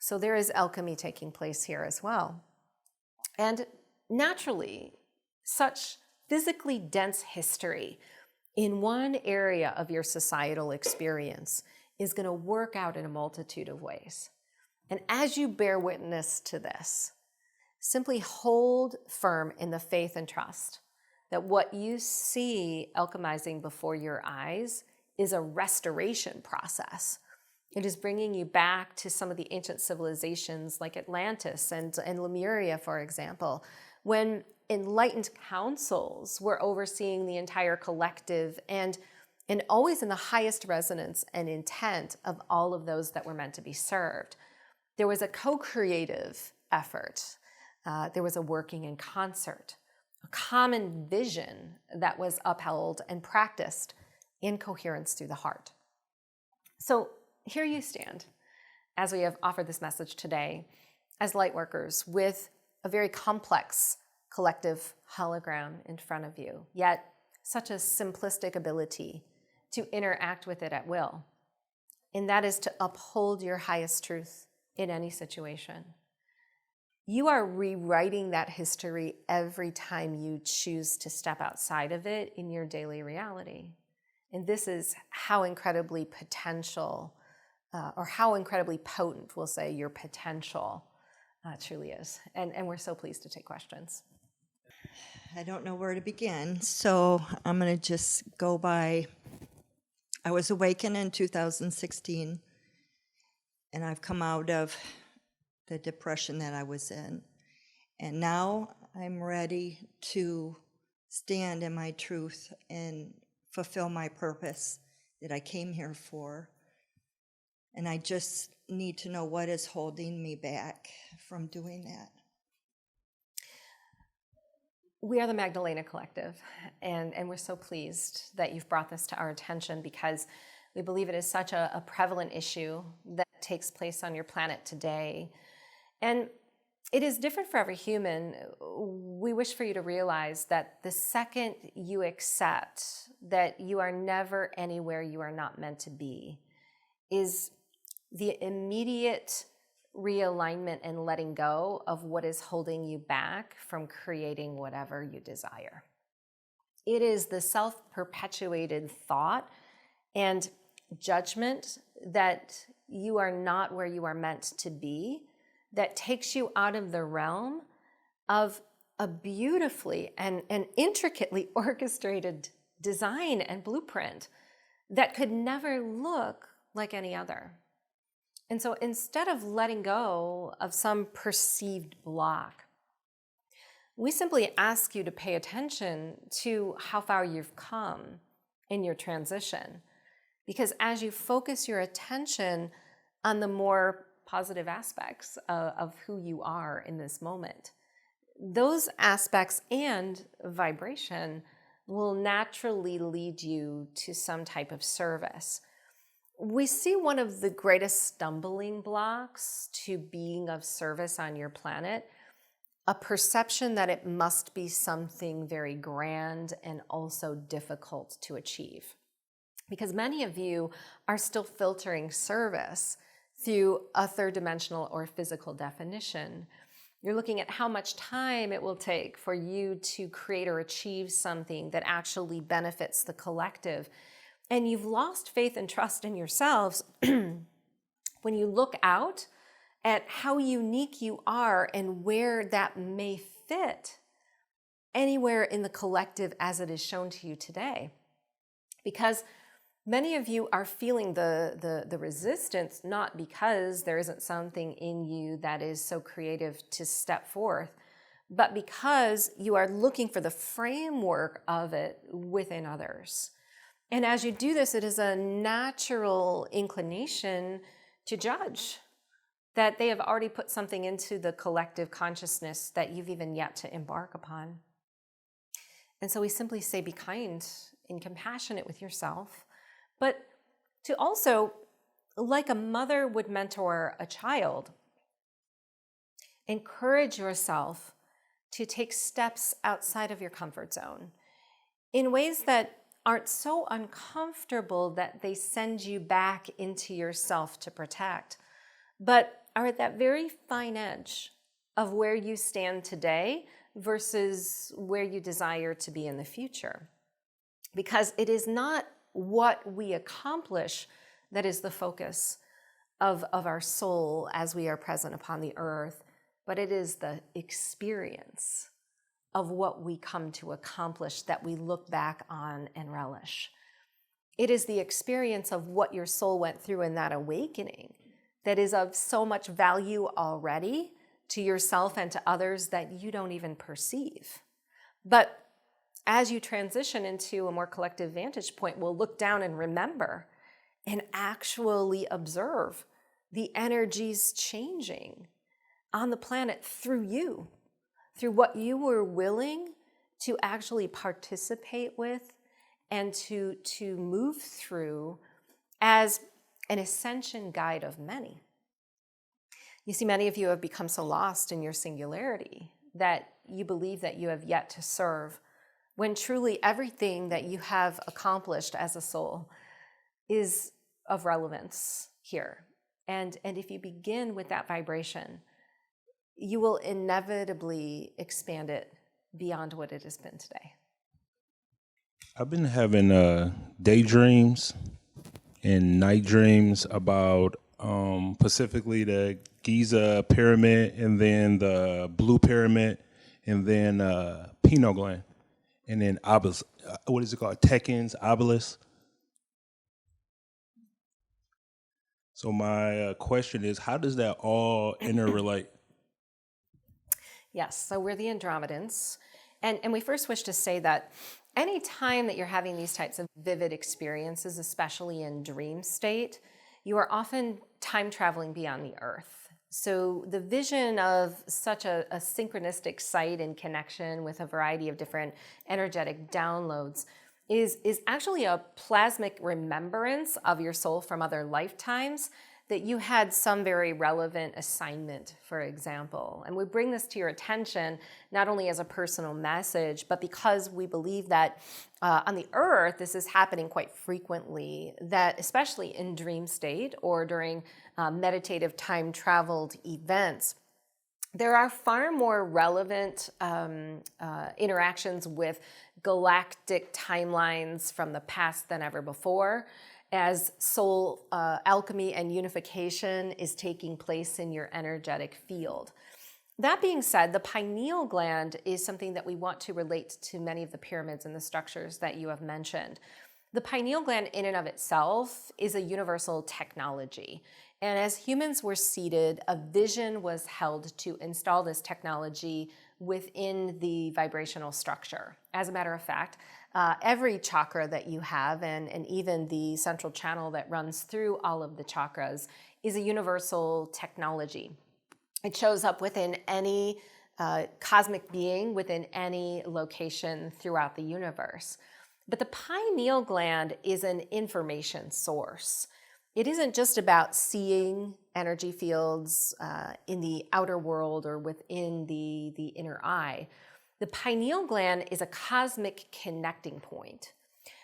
A: So there is alchemy taking place here as well. And naturally, such physically dense history in one area of your societal experience is going to work out in a multitude of ways. And as you bear witness to this, simply hold firm in the faith and trust that what you see alchemizing before your eyes is a restoration process. It is bringing you back to some of the ancient civilizations like Atlantis and Lemuria, for example, when enlightened councils were overseeing the entire collective and always in the highest resonance and intent of all of those that were meant to be served. There was a co-creative effort. There was a working in concert, a common vision that was upheld and practiced in coherence through the heart. So here you stand, as we have offered this message today, as light workers with a very complex collective hologram in front of you, yet such a simplistic ability to interact with it at will. And that is to uphold your highest truth in any situation. You are rewriting that history every time you choose to step outside of it in your daily reality. And this is how incredibly potential, or how incredibly potent, we'll say, your potential truly is. And we're so pleased to take questions.
C: I don't know where to begin, so I'm going to just go by. I was awakened in 2016, and I've come out of the depression that I was in. And now I'm ready to stand in my truth and fulfill my purpose that I came here for. And I just need to know what is holding me back from doing that.
A: We are the Magdalena Collective, and we're so pleased that you've brought this to our attention because we believe it is such a prevalent issue that takes place on your planet today. And it is different for every human. We wish for you to realize that the second you accept that you are never anywhere you are not meant to be is the immediate realignment and letting go of what is holding you back from creating whatever you desire. It is the self-perpetuated thought and judgment that you are not where you are meant to be that takes you out of the realm of a beautifully and intricately orchestrated design and blueprint that could never look like any other. And so instead of letting go of some perceived block, we simply ask you to pay attention to how far you've come in your transition. Because as you focus your attention on the more positive aspects of who you are in this moment, those aspects and vibration will naturally lead you to some type of service. We see one of the greatest stumbling blocks to being of service on your planet, a perception that it must be something very grand and also difficult to achieve. Because many of you are still filtering service through a third dimensional or physical definition. You're looking at how much time it will take for you to create or achieve something that actually benefits the collective. And you've lost faith and trust in yourselves when you look out at how unique you are and where that may fit anywhere in the collective as it is shown to you today. Because many of you are feeling the resistance, not because there isn't something in you that is so creative to step forth, but because you are looking for the framework of it within others. And as you do this, it is a natural inclination to judge that they have already put something into the collective consciousness that you've even yet to embark upon. And so we simply say, be kind and compassionate with yourself, but to also, like a mother would mentor a child, Encourage yourself to take steps outside of your comfort zone in ways that aren't so uncomfortable that they send you back into yourself to protect, but are at that very fine edge of where you stand today versus where you desire to be in the future. Because it is not what we accomplish that is the focus of our soul as we are present upon the earth, but it is the experience of what we come to accomplish that we look back on and relish. It is the experience of what your soul went through in that awakening that is of so much value already to yourself and to others that you don't even perceive. But as you transition into a more collective vantage point, we'll look down and remember and actually observe the energies changing on the planet through you, through what you were willing to actually participate with and to move through as an ascension guide of many. You see, many of you have become so lost in your singularity that you believe that you have yet to serve, when truly everything that you have accomplished as a soul is of relevance here. And if you begin with that vibration, you will inevitably expand it beyond what it has been today.
D: I've been having daydreams and night dreams about specifically the Giza pyramid, and then the blue pyramid, and then pineal gland, and then obelisk. What is it called? Tekken's obelisk. So my question is, how does that all interrelate?
A: Yes, so we're the Andromedans. And we first wish to say that any time that you're having these types of vivid experiences, especially in dream state, you are often time traveling beyond the earth. So the vision of such a synchronistic sight and connection with a variety of different energetic downloads is actually a plasmic remembrance of your soul from other lifetimes, that you had some very relevant assignment, for example. And we bring this to your attention not only as a personal message, but because we believe that on the earth, this is happening quite frequently, that especially in dream state or during meditative time-traveled events, there are far more relevant interactions with galactic timelines from the past than ever before, as soul alchemy and unification is taking place in your energetic field. That being said, the pineal gland is something that we want to relate to many of the pyramids and the structures that you have mentioned. The pineal gland in and of itself is a universal technology. And as humans were seeded, a vision was held to install this technology within the vibrational structure. As a matter of fact, every chakra that you have, and even the central channel that runs through all of the chakras, is a universal technology. It shows up within any cosmic being, within any location throughout the universe. But the pineal gland is an information source. It isn't just about seeing energy fields in the outer world or within the inner eye. The pineal gland is a cosmic connecting point.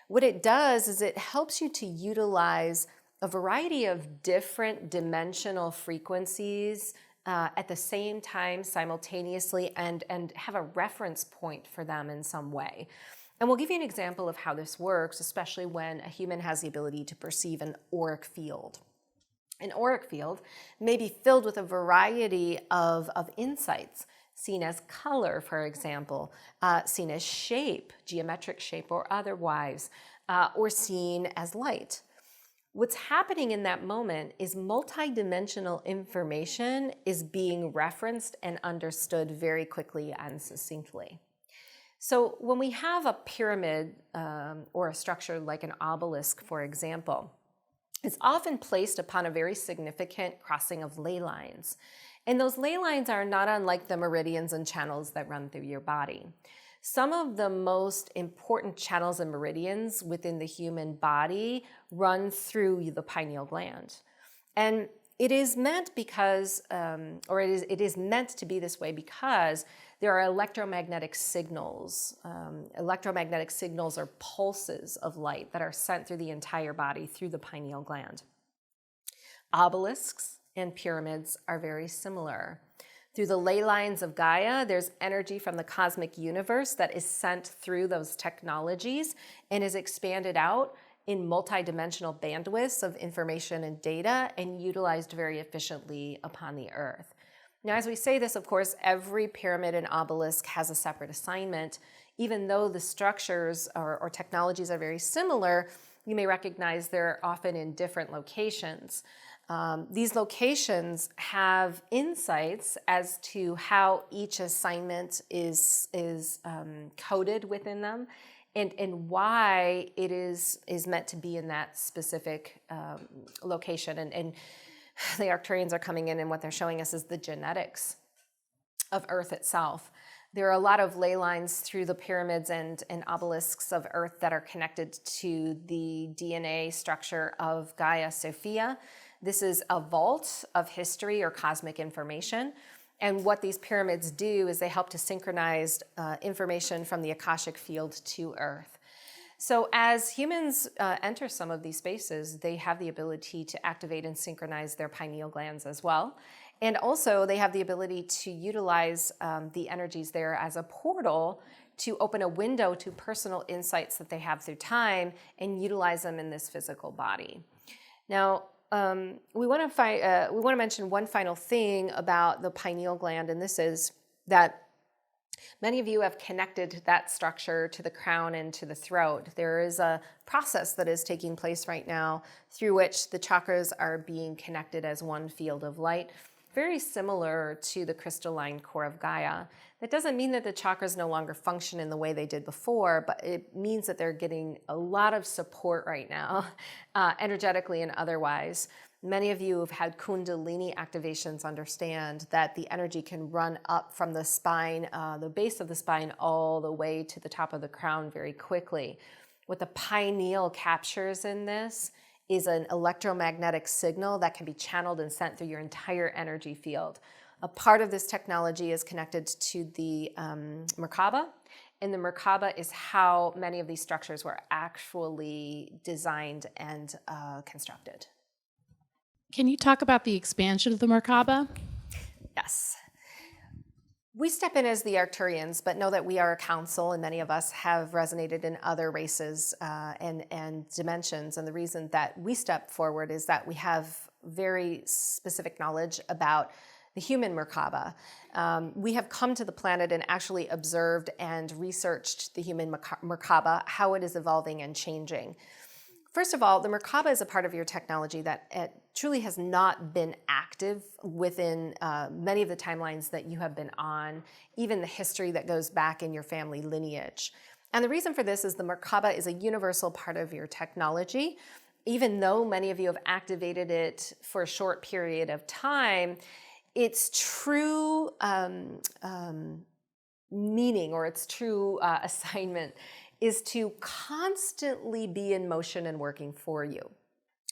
A: What it does is it helps you to utilize a variety of different dimensional frequencies at the same time simultaneously and have a reference point for them in some way. And we'll give you an example of how this works, especially when a human has the ability to perceive an auric field. An auric field may be filled with a variety of insights, seen as color, for example, seen as shape, geometric shape or otherwise, or seen as light. What's happening in that moment is multidimensional information is being referenced and understood very quickly and succinctly. So when we have a pyramid or a structure like an obelisk, for example, it's often placed upon a very significant crossing of ley lines. And those ley lines are not unlike the meridians and channels that run through your body. Some of the most important channels and meridians within the human body run through the pineal gland. And it is meant because, it is meant to be this way because there are electromagnetic signals. Electromagnetic signals are pulses of light that are sent through the entire body through the pineal gland. Obelisks and pyramids are very similar. Through the ley lines of Gaia, there's energy from the cosmic universe that is sent through those technologies and is expanded out in multi-dimensional bandwidths of information and data and utilized very efficiently upon the earth. Now, as we say this, of course, every pyramid and obelisk has a separate assignment. Even though the structures or technologies are very similar, you may recognize they're often in different locations. These locations have insights as to how each assignment is coded within them and why it is meant to be in that specific location. And the Arcturians are coming in, and what they're showing us is the genetics of Earth itself. There are a lot of ley lines through the pyramids and obelisks of Earth that are connected to the DNA structure of Gaia Sophia. This is a vault of history or cosmic information. And what these pyramids do is they help to synchronize information from the Akashic field to Earth. So as humans enter some of these spaces, they have the ability to activate and synchronize their pineal glands as well. And also they have the ability to utilize the energies there as a portal to open a window to personal insights that they have through time and utilize them in this physical body. Now, we want to mention one final thing about the pineal gland, and this is that many of you have connected that structure to the crown and to the throat. There is a process that is taking place right now through which the chakras are being connected as one field of light, very similar to the crystalline core of Gaia. That doesn't mean that the chakras no longer function in the way they did before, but it means that they're getting a lot of support right now, energetically and otherwise. Many of you who have had Kundalini activations understand that the energy can run up from the spine, the base of the spine, all the way to the top of the crown very quickly. What the pineal captures in this is an electromagnetic signal that can be channeled and sent through your entire energy field. A part of this technology is connected to the Merkabah, and the Merkabah is how many of these structures were actually designed and constructed.
E: Can you talk about the expansion of the Merkabah?
A: Yes. We step in as the Arcturians, but know that we are a council, and many of us have resonated in other races and dimensions. And the reason that we step forward is that we have very specific knowledge about the human Merkabah. We have come to the planet and actually observed and researched the human Merkabah, how it is evolving and changing. First of all, the Merkabah is a part of your technology that truly has not been active within many of the timelines that you have been on, even the history that goes back in your family lineage. And the reason for this is the Merkabah is a universal part of your technology. Even though many of you have activated it for a short period of time, its true meaning or its true assignment is to constantly be in motion and working for you.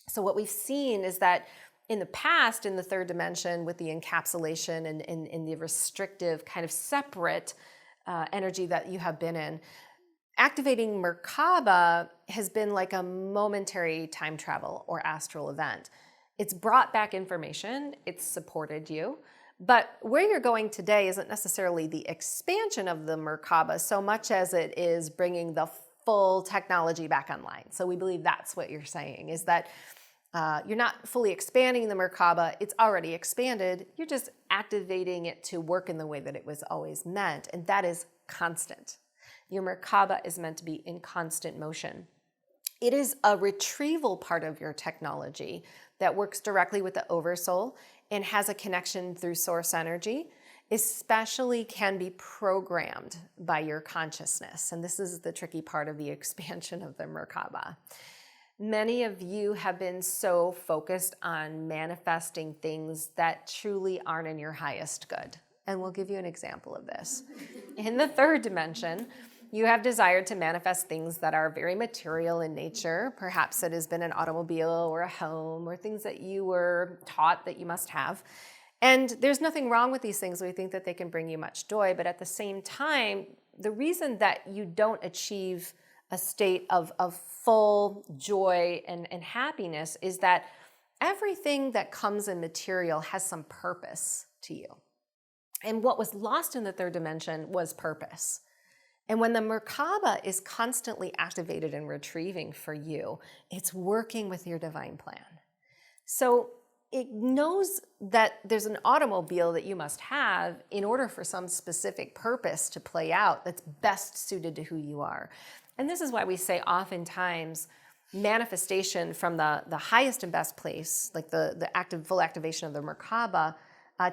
A: So what we've seen is that in the past, in the third dimension, with the encapsulation and in the restrictive kind of separate energy that you have been in, activating Merkabah has been like a momentary time travel or astral event. It's brought back information, it's supported you, but where you're going today isn't necessarily the expansion of the Merkabah so much as it is bringing the full technology back online. So we believe that's what you're saying, is that you're not fully expanding the Merkabah, it's already expanded, you're just activating it to work in the way that it was always meant, and that is constant. Your Merkabah is meant to be in constant motion. It is a retrieval part of your technology that works directly with the oversoul and has a connection through source energy, especially can be programmed by your consciousness. And this is the tricky part of the expansion of the Merkabah. Many of you have been so focused on manifesting things that truly aren't in your highest good. And we'll give you an example of this. In the third dimension, you have desired to manifest things that are very material in nature. Perhaps it has been an automobile or a home or things that you were taught that you must have. And there's nothing wrong with these things. We think that they can bring you much joy. But at the same time, the reason that you don't achieve a state of full joy and happiness is that everything that comes in material has some purpose to you. And what was lost in the third dimension was purpose. And when the Merkabah is constantly activated and retrieving for you, it's working with your divine plan. So it knows that there's an automobile that you must have in order for some specific purpose to play out that's best suited to who you are. And this is why we say oftentimes manifestation from the highest and best place, like the full activation of the Merkabah,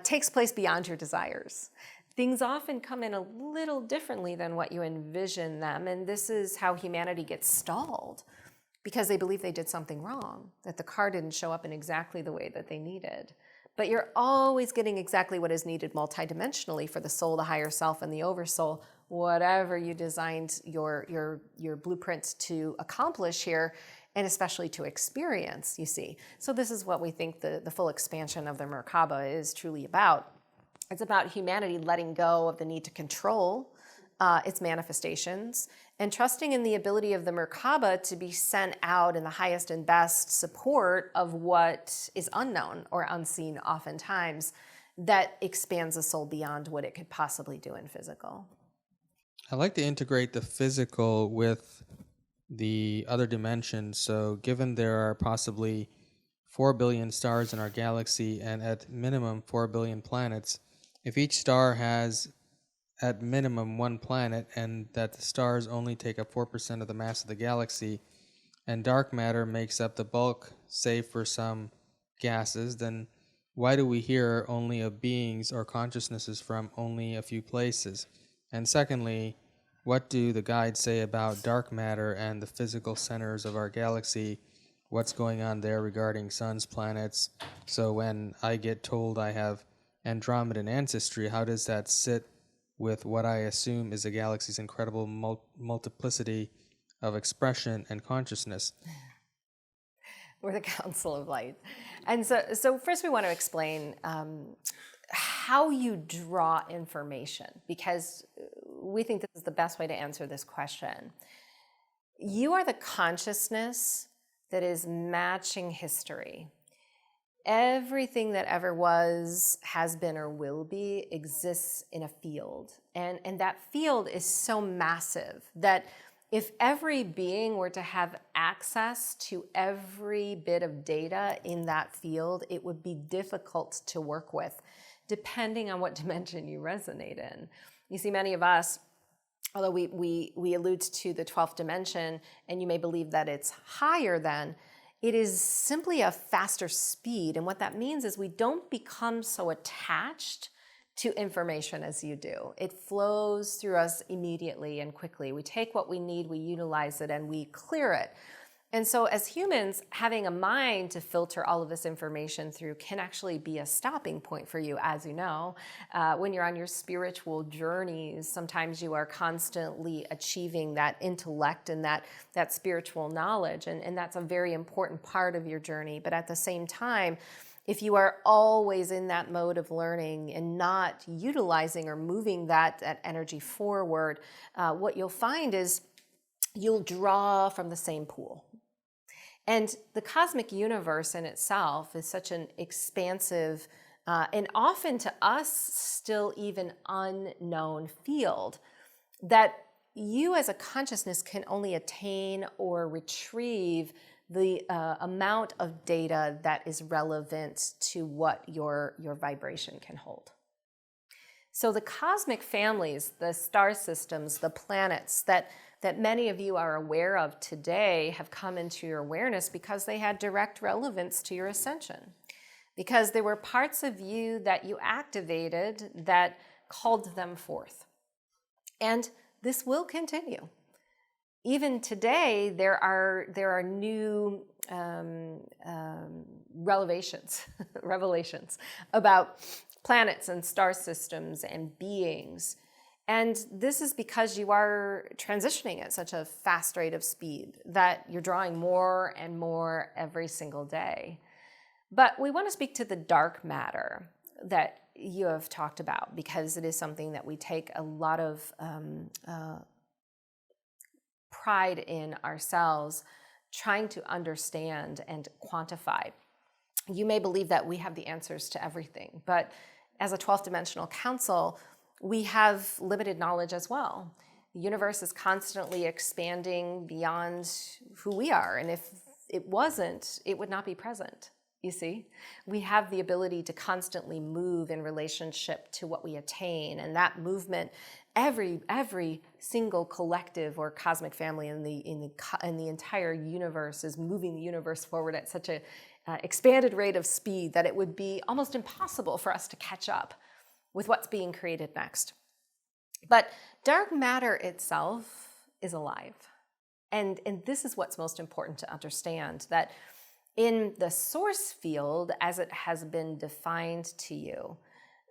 A: takes place beyond your desires. Things often come in a little differently than what you envision them, and this is how humanity gets stalled, because they believe they did something wrong, that the car didn't show up in exactly the way that they needed. But you're always getting exactly what is needed multidimensionally for the soul, the higher self, and the oversoul, whatever you designed your blueprint to accomplish here, and especially to experience, you see. So this is what we think the full expansion of the Merkabah is truly about. It's about humanity letting go of the need to control its manifestations and trusting in the ability of the Merkabah to be sent out in the highest and best support of what is unknown or unseen oftentimes that expands the soul beyond what it could possibly do in physical.
F: I like to integrate the physical with the other dimensions. So given there are possibly 4 billion stars in our galaxy and at minimum 4 billion planets, if each star has at minimum one planet and that the stars only take up 4% of the mass of the galaxy and dark matter makes up the bulk, save for some gases, then why do we hear only of beings or consciousnesses from only a few places? And secondly, what do the guides say about dark matter and the physical centers of our galaxy? What's going on there regarding suns, planets? So when I get told I have Andromedan ancestry, how does that sit with what I assume is a galaxy's incredible multiplicity of expression and consciousness?
A: We're the Council of Light. And so first we want to explain how you draw information, because we think this is the best way to answer this question. You are the consciousness that is matching history. Everything that ever was, has been, or will be exists in a field. And that field is so massive that if every being were to have access to every bit of data in that field, it would be difficult to work with, depending on what dimension you resonate in. You see, many of us, although we allude to the 12th dimension, and you may believe that it's higher than, it is simply a faster speed. And what that means is we don't become so attached to information as you do. It flows through us immediately and quickly. We take what we need, we utilize it, and we clear it. And so as humans, having a mind to filter all of this information through can actually be a stopping point for you, as you know. When you're on your spiritual journeys, sometimes you are constantly achieving that intellect and that spiritual knowledge, and that's a very important part of your journey. But at the same time, if you are always in that mode of learning and not utilizing or moving that energy forward, what you'll find is you'll draw from the same pool. And the cosmic universe in itself is such an expansive and often to us still even unknown field that you as a consciousness can only attain or retrieve the amount of data that is relevant to what your vibration can hold. So the cosmic families, the star systems, the planets that many of you are aware of today have come into your awareness because they had direct relevance to your ascension. Because there were parts of you that you activated that called them forth. And this will continue. Even today, there are new revelations about planets and star systems and beings. And this is because you are transitioning at such a fast rate of speed that you're drawing more and more every single day. But we want to speak to the dark matter that you have talked about, because it is something that we take a lot of pride in ourselves trying to understand and quantify. You may believe that we have the answers to everything, but as a 12th dimensional council, we have limited knowledge as well. The universe is constantly expanding beyond who we are, and if it wasn't, it would not be present. You see, we have the ability to constantly move in relationship to what we attain, and that movement, every single collective or cosmic family in the entire universe is moving the universe forward at such a expanded rate of speed that it would be almost impossible for us to catch up with what's being created next. But dark matter itself is alive, and this is what's most important to understand, that in the source field, as it has been defined to you,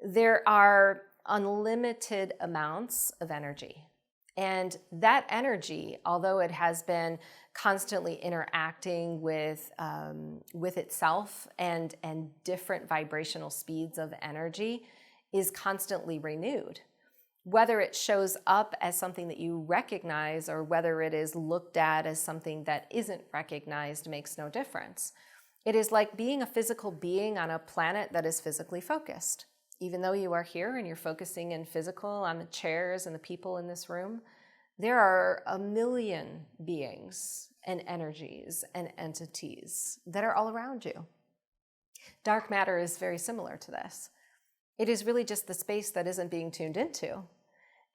A: there are unlimited amounts of energy. And that energy, although it has been constantly interacting with itself and different vibrational speeds of energy, is constantly renewed. Whether it shows up as something that you recognize or whether it is looked at as something that isn't recognized makes no difference. It is like being a physical being on a planet that is physically focused. Even though you are here and you're focusing in physical on the chairs and the people in this room, there are a million beings and energies and entities that are all around you. Dark matter is very similar to this. It is really just the space that isn't being tuned into,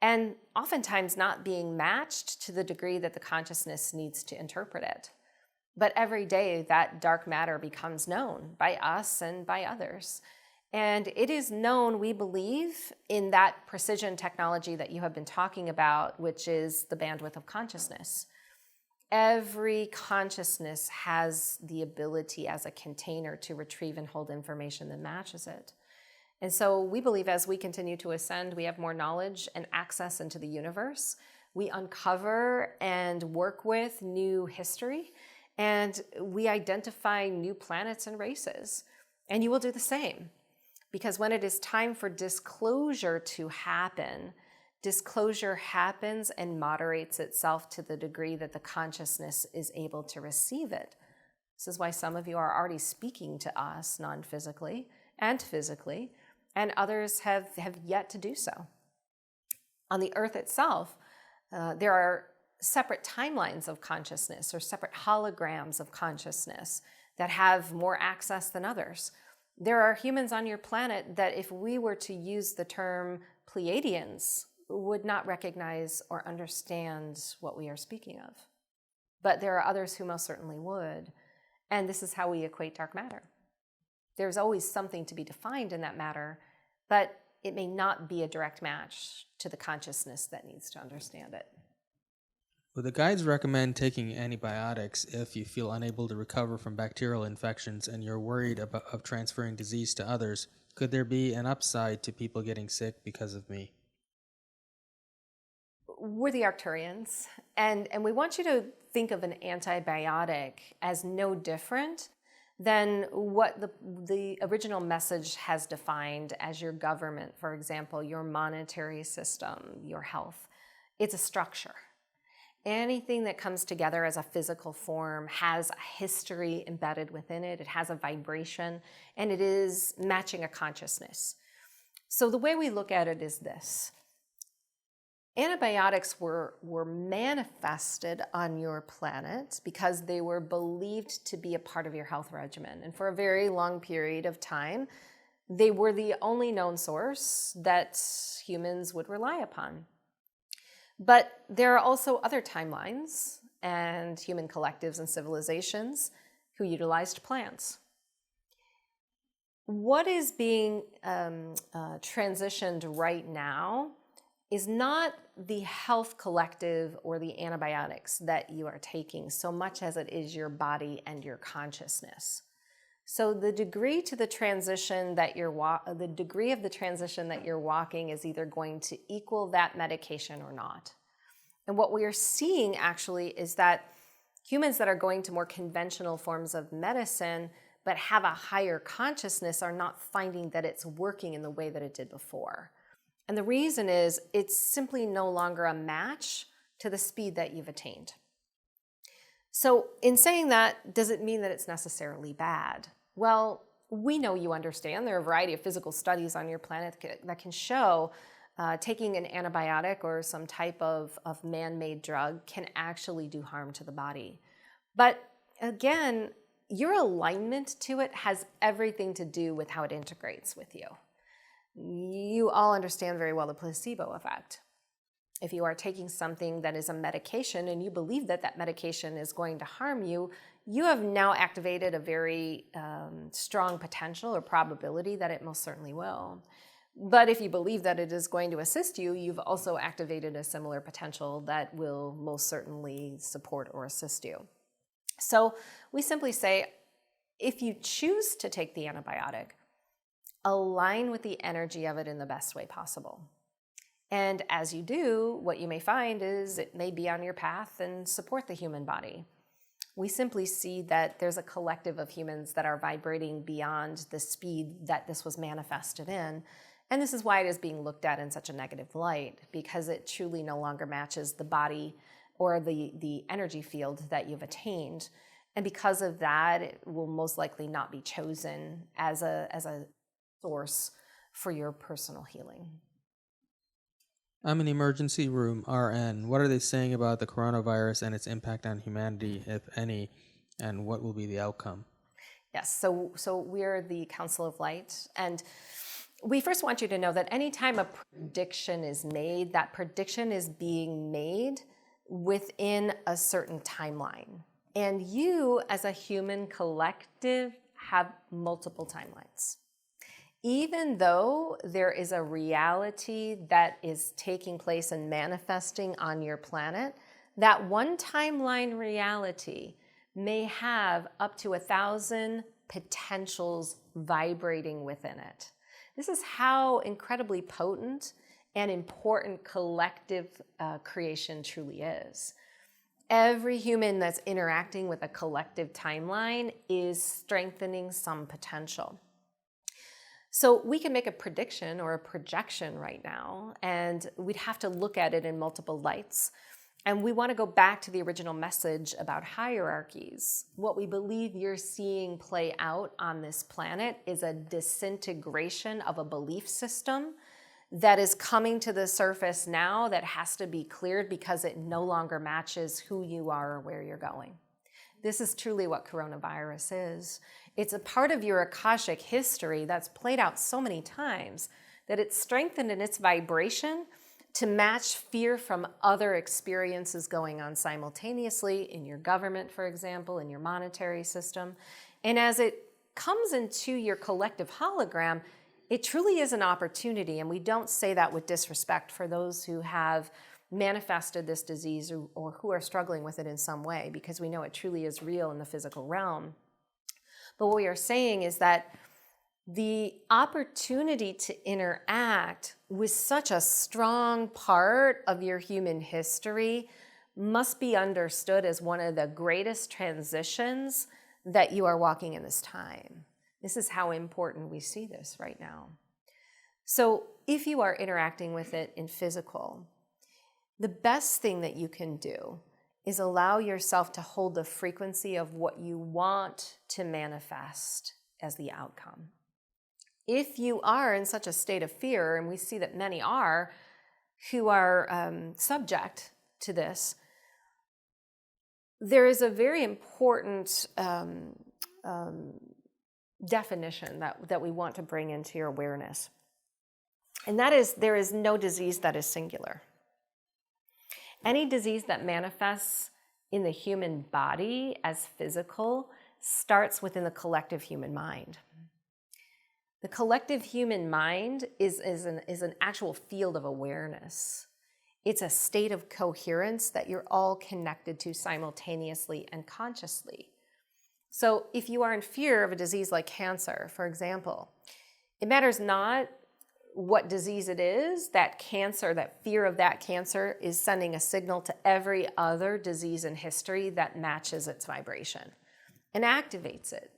A: and oftentimes not being matched to the degree that the consciousness needs to interpret it. But every day that dark matter becomes known by us and by others. And it is known, we believe, in that precision technology that you have been talking about, which is the bandwidth of consciousness. Every consciousness has the ability as a container to retrieve and hold information that matches it. And so we believe as we continue to ascend, we have more knowledge and access into the universe. We uncover and work with new history, and we identify new planets and races. And you will do the same. Because when it is time for disclosure to happen, disclosure happens and moderates itself to the degree that the consciousness is able to receive it. This is why some of you are already speaking to us non-physically and physically, and others have yet to do so. On the earth itself, there are separate timelines of consciousness or separate holograms of consciousness that have more access than others. There are humans on your planet that if we were to use the term Pleiadians, would not recognize or understand what we are speaking of. But there are others who most certainly would. And this is how we equate dark matter. There's always something to be defined in that matter, but it may not be a direct match to the consciousness that needs to understand it.
F: Would the guides recommend taking antibiotics if you feel unable to recover from bacterial infections and you're worried of transferring disease to others? Could there be an upside to people getting sick because of me?
A: We're the Arcturians, and we want you to think of an antibiotic as no different than what the original message has defined as your government, for example, your monetary system, your health. It's a structure. Anything that comes together as a physical form has a history embedded within it. It has a vibration, and it is matching a consciousness. So the way we look at it is this. Antibiotics were manifested on your planet because they were believed to be a part of your health regimen. And for a very long period of time, they were the only known source that humans would rely upon. But there are also other timelines and human collectives and civilizations who utilized plants. What is being transitioned right now is not the health collective or the antibiotics that you are taking so much as it is your body and your consciousness. So the degree to the transition that the degree of the transition that you're walking is either going to equal that medication or not. And what we are seeing actually is that humans that are going to more conventional forms of medicine but have a higher consciousness are not finding that it's working in the way that it did before. And the reason is it's simply no longer a match to the speed that you've attained. So in saying that, does it mean that it's necessarily bad? Well, we know you understand there are a variety of physical studies on your planet that can show taking an antibiotic or some type of man-made drug can actually do harm to the body. But again, your alignment to it has everything to do with how it integrates with you. You all understand very well the placebo effect. If you are taking something that is a medication and you believe that that medication is going to harm you, you have now activated a very strong potential or probability that it most certainly will. But if you believe that it is going to assist you, you've also activated a similar potential that will most certainly support or assist you. So we simply say, if you choose to take the antibiotic, align with the energy of it in the best way possible. And as you do, what you may find is it may be on your path and support the human body. We simply see that there's a collective of humans that are vibrating beyond the speed that this was manifested in. And this is why it is being looked at in such a negative light, because it truly no longer matches the body or the energy field that you've attained. And because of that, it will most likely not be chosen as a source for your personal healing.
F: I'm an emergency room RN. What are they saying about the coronavirus and its impact on humanity, if any, and what will be the outcome?
A: Yes, so we're the Council of Light, and we first want you to know that anytime a prediction is made, that prediction is being made within a certain timeline. And you, as a human collective, have multiple timelines. Even though there is a reality that is taking place and manifesting on your planet, that one timeline reality may have up to 1,000 potentials vibrating within it. This is how incredibly potent and important collective creation truly is. Every human that's interacting with a collective timeline is strengthening some potential. So we can make a prediction or a projection right now, and we'd have to look at it in multiple lights. And we want to go back to the original message about hierarchies. What we believe you're seeing play out on this planet is a disintegration of a belief system that is coming to the surface now that has to be cleared because it no longer matches who you are or where you're going. This is truly what coronavirus is. It's a part of your Akashic history that's played out so many times that it's strengthened in its vibration to match fear from other experiences going on simultaneously in your government, for example, in your monetary system. And as it comes into your collective hologram, it truly is an opportunity, and we don't say that with disrespect for those who have manifested this disease or who are struggling with it in some way, because we know it truly is real in the physical realm. But what we are saying is that the opportunity to interact with such a strong part of your human history must be understood as one of the greatest transitions that you are walking in this time. This is how important we see this right now. So if you are interacting with it in physical, the best thing that you can do is allow yourself to hold the frequency of what you want to manifest as the outcome. If you are in such a state of fear, and we see that many are, who are subject to this, there is a very important definition that we want to bring into your awareness. And that is, there is no disease that is singular. Any disease that manifests in the human body as physical starts within the collective human mind. The collective human mind is an actual field of awareness. It's a state of coherence that you're all connected to simultaneously and consciously. So if you are in fear of a disease like cancer, for example, it matters not what disease it is. That cancer, that fear of that cancer is sending a signal to every other disease in history that matches its vibration and activates it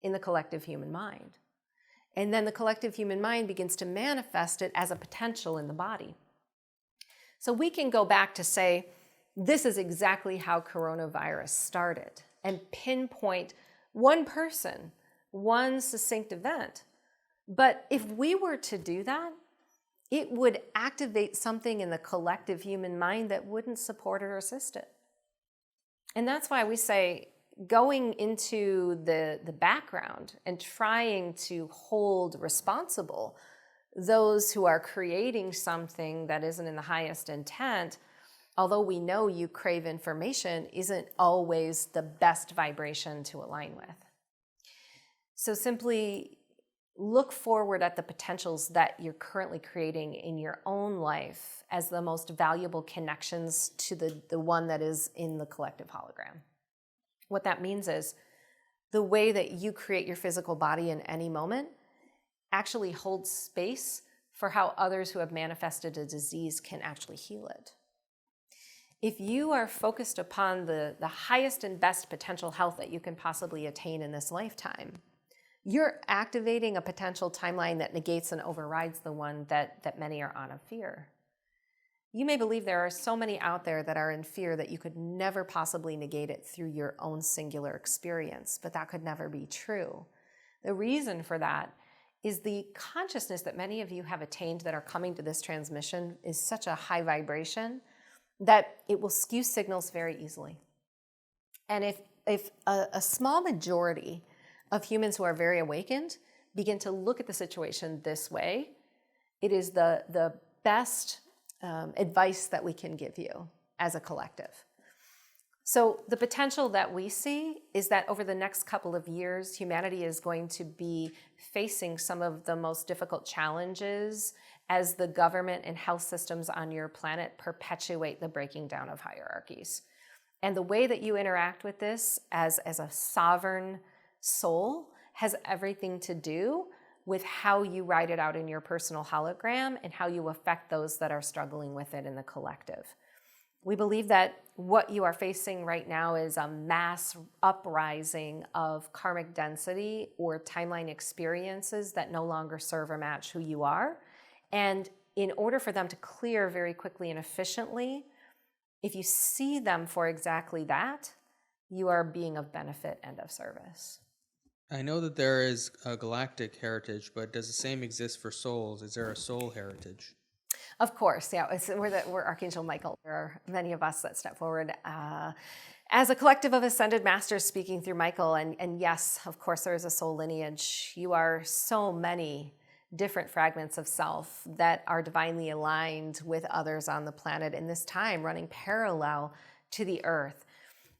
A: in the collective human mind. And then the collective human mind begins to manifest it as a potential in the body. So we can go back to say, this is exactly how coronavirus started, and pinpoint one person, one succinct event. But if we were to do that, it would activate something in the collective human mind that wouldn't support or assist it. And that's why we say going into the background and trying to hold responsible those who are creating something that isn't in the highest intent, although we know you crave information, isn't always the best vibration to align with. So simply look forward at the potentials that you're currently creating in your own life as the most valuable connections to the one that is in the collective hologram. What that means is the way that you create your physical body in any moment actually holds space for how others who have manifested a disease can actually heal it. If you are focused upon the highest and best potential health that you can possibly attain in this lifetime, you're activating a potential timeline that negates and overrides the one that many are on of fear. You may believe there are so many out there that are in fear that you could never possibly negate it through your own singular experience, but that could never be true. The reason for that is the consciousness that many of you have attained that are coming to this transmission is such a high vibration that it will skew signals very easily. And if a small majority of humans who are very awakened begin to look at the situation this way, it is the best advice that we can give you as a collective. So the potential that we see is that over the next couple of years, humanity is going to be facing some of the most difficult challenges as the government and health systems on your planet perpetuate the breaking down of hierarchies. And the way that you interact with this as a sovereign soul has everything to do with how you write it out in your personal hologram and how you affect those that are struggling with it in the collective. We believe that what you are facing right now is a mass uprising of karmic density or timeline experiences that no longer serve or match who you are. And in order for them to clear very quickly and efficiently, if you see them for exactly that, you are being of benefit and of service.
F: I know that there is a galactic heritage, but does the same exist for souls? Is there a soul heritage?
A: Of course, yeah. We're Archangel Michael. There are many of us that step forward as a collective of ascended masters speaking through Michael. And yes, of course, there is a soul lineage. You are so many different fragments of self that are divinely aligned with others on the planet in this time, running parallel to the earth.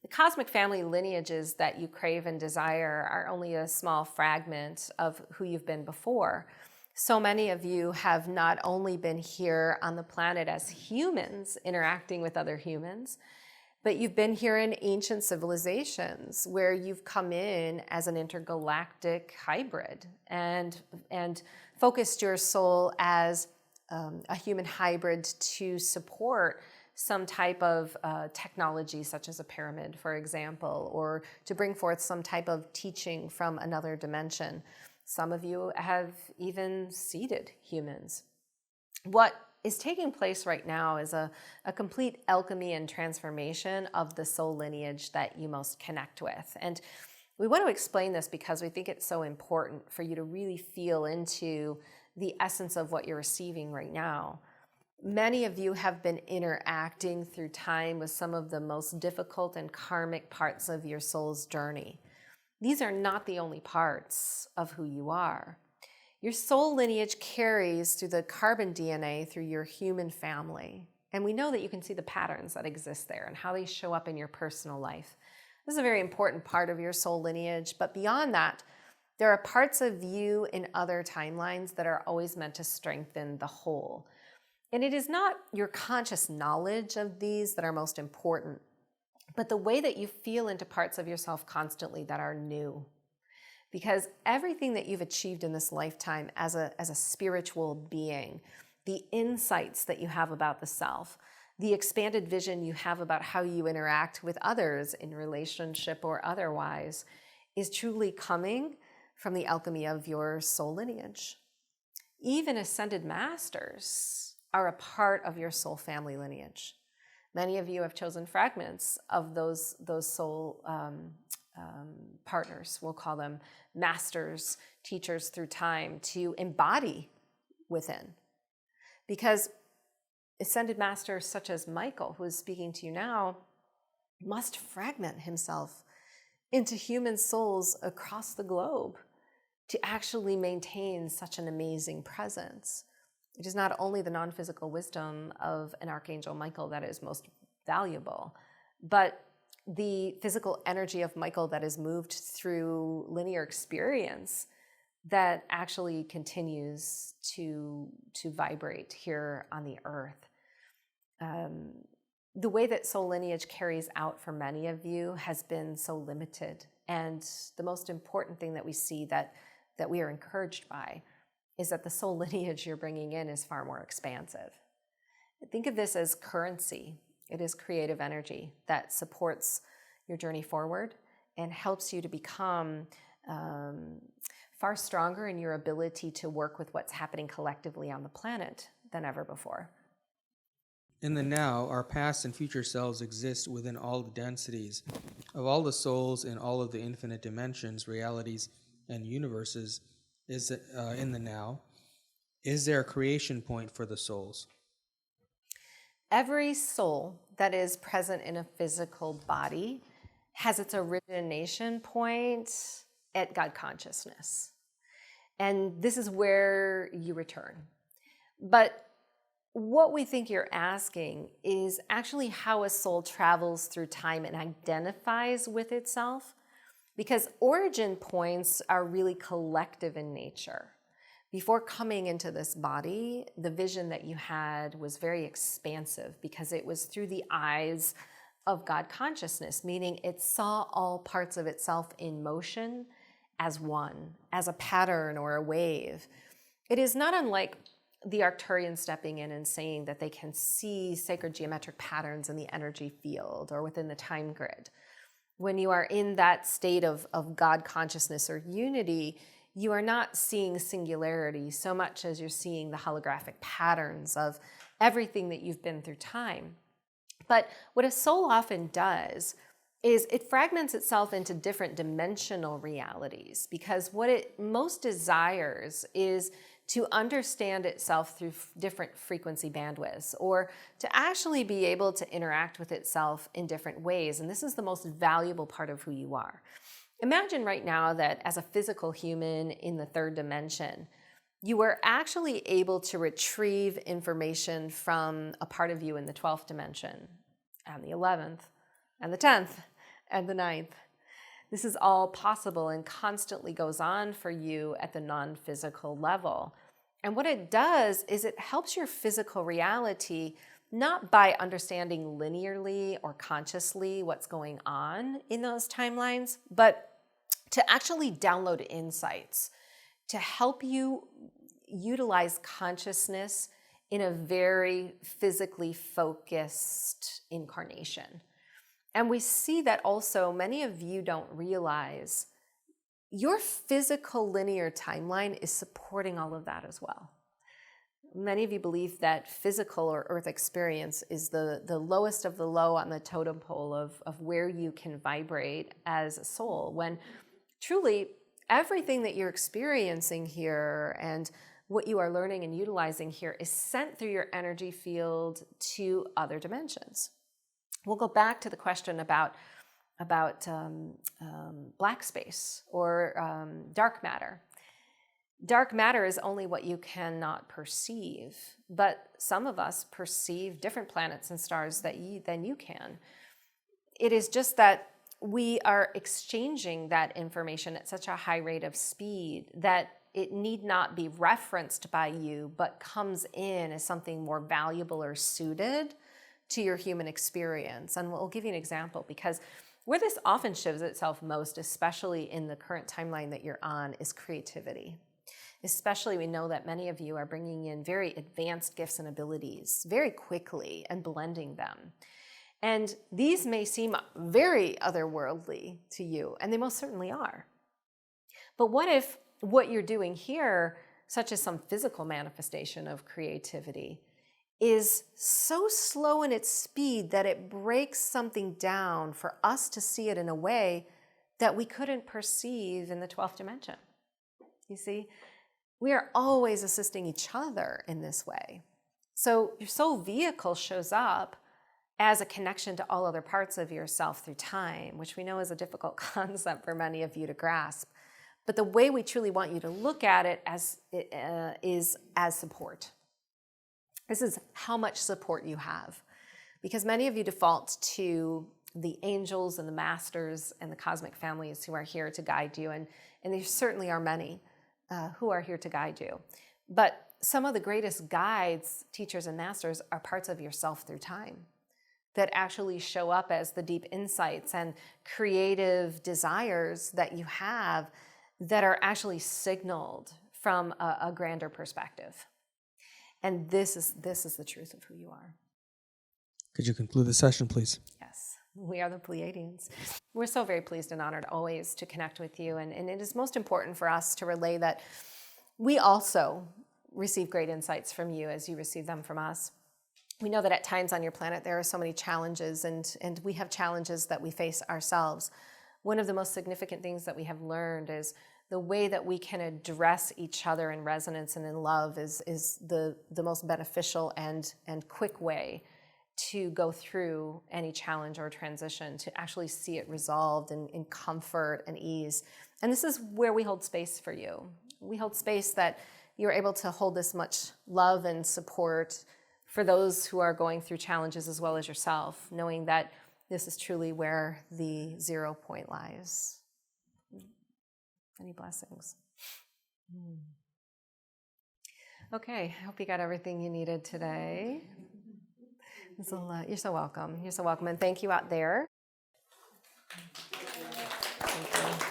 A: The cosmic family lineages that you crave and desire are only a small fragment of who you've been before. So many of you have not only been here on the planet as humans interacting with other humans, but you've been here in ancient civilizations where you've come in as an intergalactic hybrid and focused your soul as a human hybrid to support some type of technology, such as a pyramid, for example, or to bring forth some type of teaching from another dimension. Some of you have even seeded humans. What is taking place right now is a complete alchemy and transformation of the soul lineage that you most connect with. And we want to explain this because we think it's so important for you to really feel into the essence of what you're receiving right now. Many of you have been interacting through time with some of the most difficult and karmic parts of your soul's journey. These are not the only parts of who you are. Your soul lineage carries through the carbon DNA through your human family. And we know that you can see the patterns that exist there and how they show up in your personal life. This is a very important part of your soul lineage. But beyond that, there are parts of you in other timelines that are always meant to strengthen the whole. And it is not your conscious knowledge of these that are most important, but the way that you feel into parts of yourself constantly that are new. Because everything that you've achieved in this lifetime as a spiritual being, the insights that you have about the self, the expanded vision you have about how you interact with others in relationship or otherwise, is truly coming from the alchemy of your soul lineage. Even ascended masters are a part of your soul family lineage. Many of you have chosen fragments of those soul partners, we'll call them masters, teachers through time, to embody within. Because ascended masters such as Michael, who is speaking to you now, must fragment himself into human souls across the globe to actually maintain such an amazing presence. It is not only the non-physical wisdom of an Archangel Michael that is most valuable, but the physical energy of Michael that is moved through linear experience that actually continues to vibrate here on the earth. The way that soul lineage carries out for many of you has been so limited. And the most important thing that we see that we are encouraged by is that the soul lineage you're bringing in is far more expansive. Think of this as currency. It is creative energy that supports your journey forward and helps you to become far stronger in your ability to work with what's happening collectively on the planet than ever before.
F: In the now, our past and future selves exist within all the densities of all the souls in all of the infinite dimensions, realities, and universes. Is in the now. Is there a creation point for the souls?
A: Every soul that is present in a physical body has its origination point at God consciousness. And this is where you return. But what we think you're asking is actually how a soul travels through time and identifies with itself, because origin points are really collective in nature. Before coming into this body, the vision that you had was very expansive because it was through the eyes of God consciousness, meaning it saw all parts of itself in motion as one, as a pattern or a wave. It is not unlike the Arcturians stepping in and saying that they can see sacred geometric patterns in the energy field or within the time grid. When you are in that state of God consciousness or unity, you are not seeing singularity so much as you're seeing the holographic patterns of everything that you've been through time. But what a soul often does is it fragments itself into different dimensional realities, because what it most desires is to understand itself through different frequency bandwidths, or to actually be able to interact with itself in different ways. And this is the most valuable part of who you are. Imagine right now that as a physical human in the third dimension, you were actually able to retrieve information from a part of you in the 12th dimension, and the 11th, and the 10th, and the 9th. This is all possible and constantly goes on for you at the non-physical level. And what it does is it helps your physical reality, not by understanding linearly or consciously what's going on in those timelines, but to actually download insights to help you utilize consciousness in a very physically focused incarnation. And we see that also many of you don't realize your physical linear timeline is supporting all of that as well. Many of you believe that physical or earth experience is the lowest of the low on the totem pole of where you can vibrate as a soul, when truly everything that you're experiencing here and what you are learning and utilizing here is sent through your energy field to other dimensions. We'll go back to the question about black space or dark matter. Dark matter is only what you cannot perceive, but some of us perceive different planets and stars than you can. It is just that we are exchanging that information at such a high rate of speed that it need not be referenced by you, but comes in as something more valuable or suited to your human experience. And we'll give you an example, because where this often shows itself most, especially in the current timeline that you're on, is creativity. Especially, we know that many of you are bringing in very advanced gifts and abilities very quickly and blending them. And these may seem very otherworldly to you, and they most certainly are. But what if what you're doing here, such as some physical manifestation of creativity, is so slow in its speed that it breaks something down for us to see it in a way that we couldn't perceive in the 12th dimension? You see, we are always assisting each other in this way. So your soul vehicle shows up as a connection to all other parts of yourself through time, which we know is a difficult concept for many of you to grasp. But the way we truly want you to look at it is as support. This is how much support you have. Because many of you default to the angels and the masters and the cosmic families who are here to guide you. And there certainly are many who are here to guide you. But some of the greatest guides, teachers, and masters are parts of yourself through time that actually show up as the deep insights and creative desires that you have that are actually signaled from a grander perspective. And this is the truth of who you are.
F: Could you conclude the session, please?
A: Yes, we are the Pleiadians. We're so very pleased and honored always to connect with you. And it is most important for us to relay that we also receive great insights from you as you receive them from us. We know that at times on your planet there are so many challenges, and we have challenges that we face ourselves. One of the most significant things that we have learned is the way that we can address each other in resonance and in love is the most beneficial and quick way to go through any challenge or transition, to actually see it resolved in comfort and ease. And this is where we hold space for you. We hold space that you're able to hold this much love and support for those who are going through challenges as well as yourself, knowing that this is truly where the 0 point lies. Any blessings? Okay, I hope you got everything you needed today. You're so welcome. You're so welcome. And thank you out there. Thank you.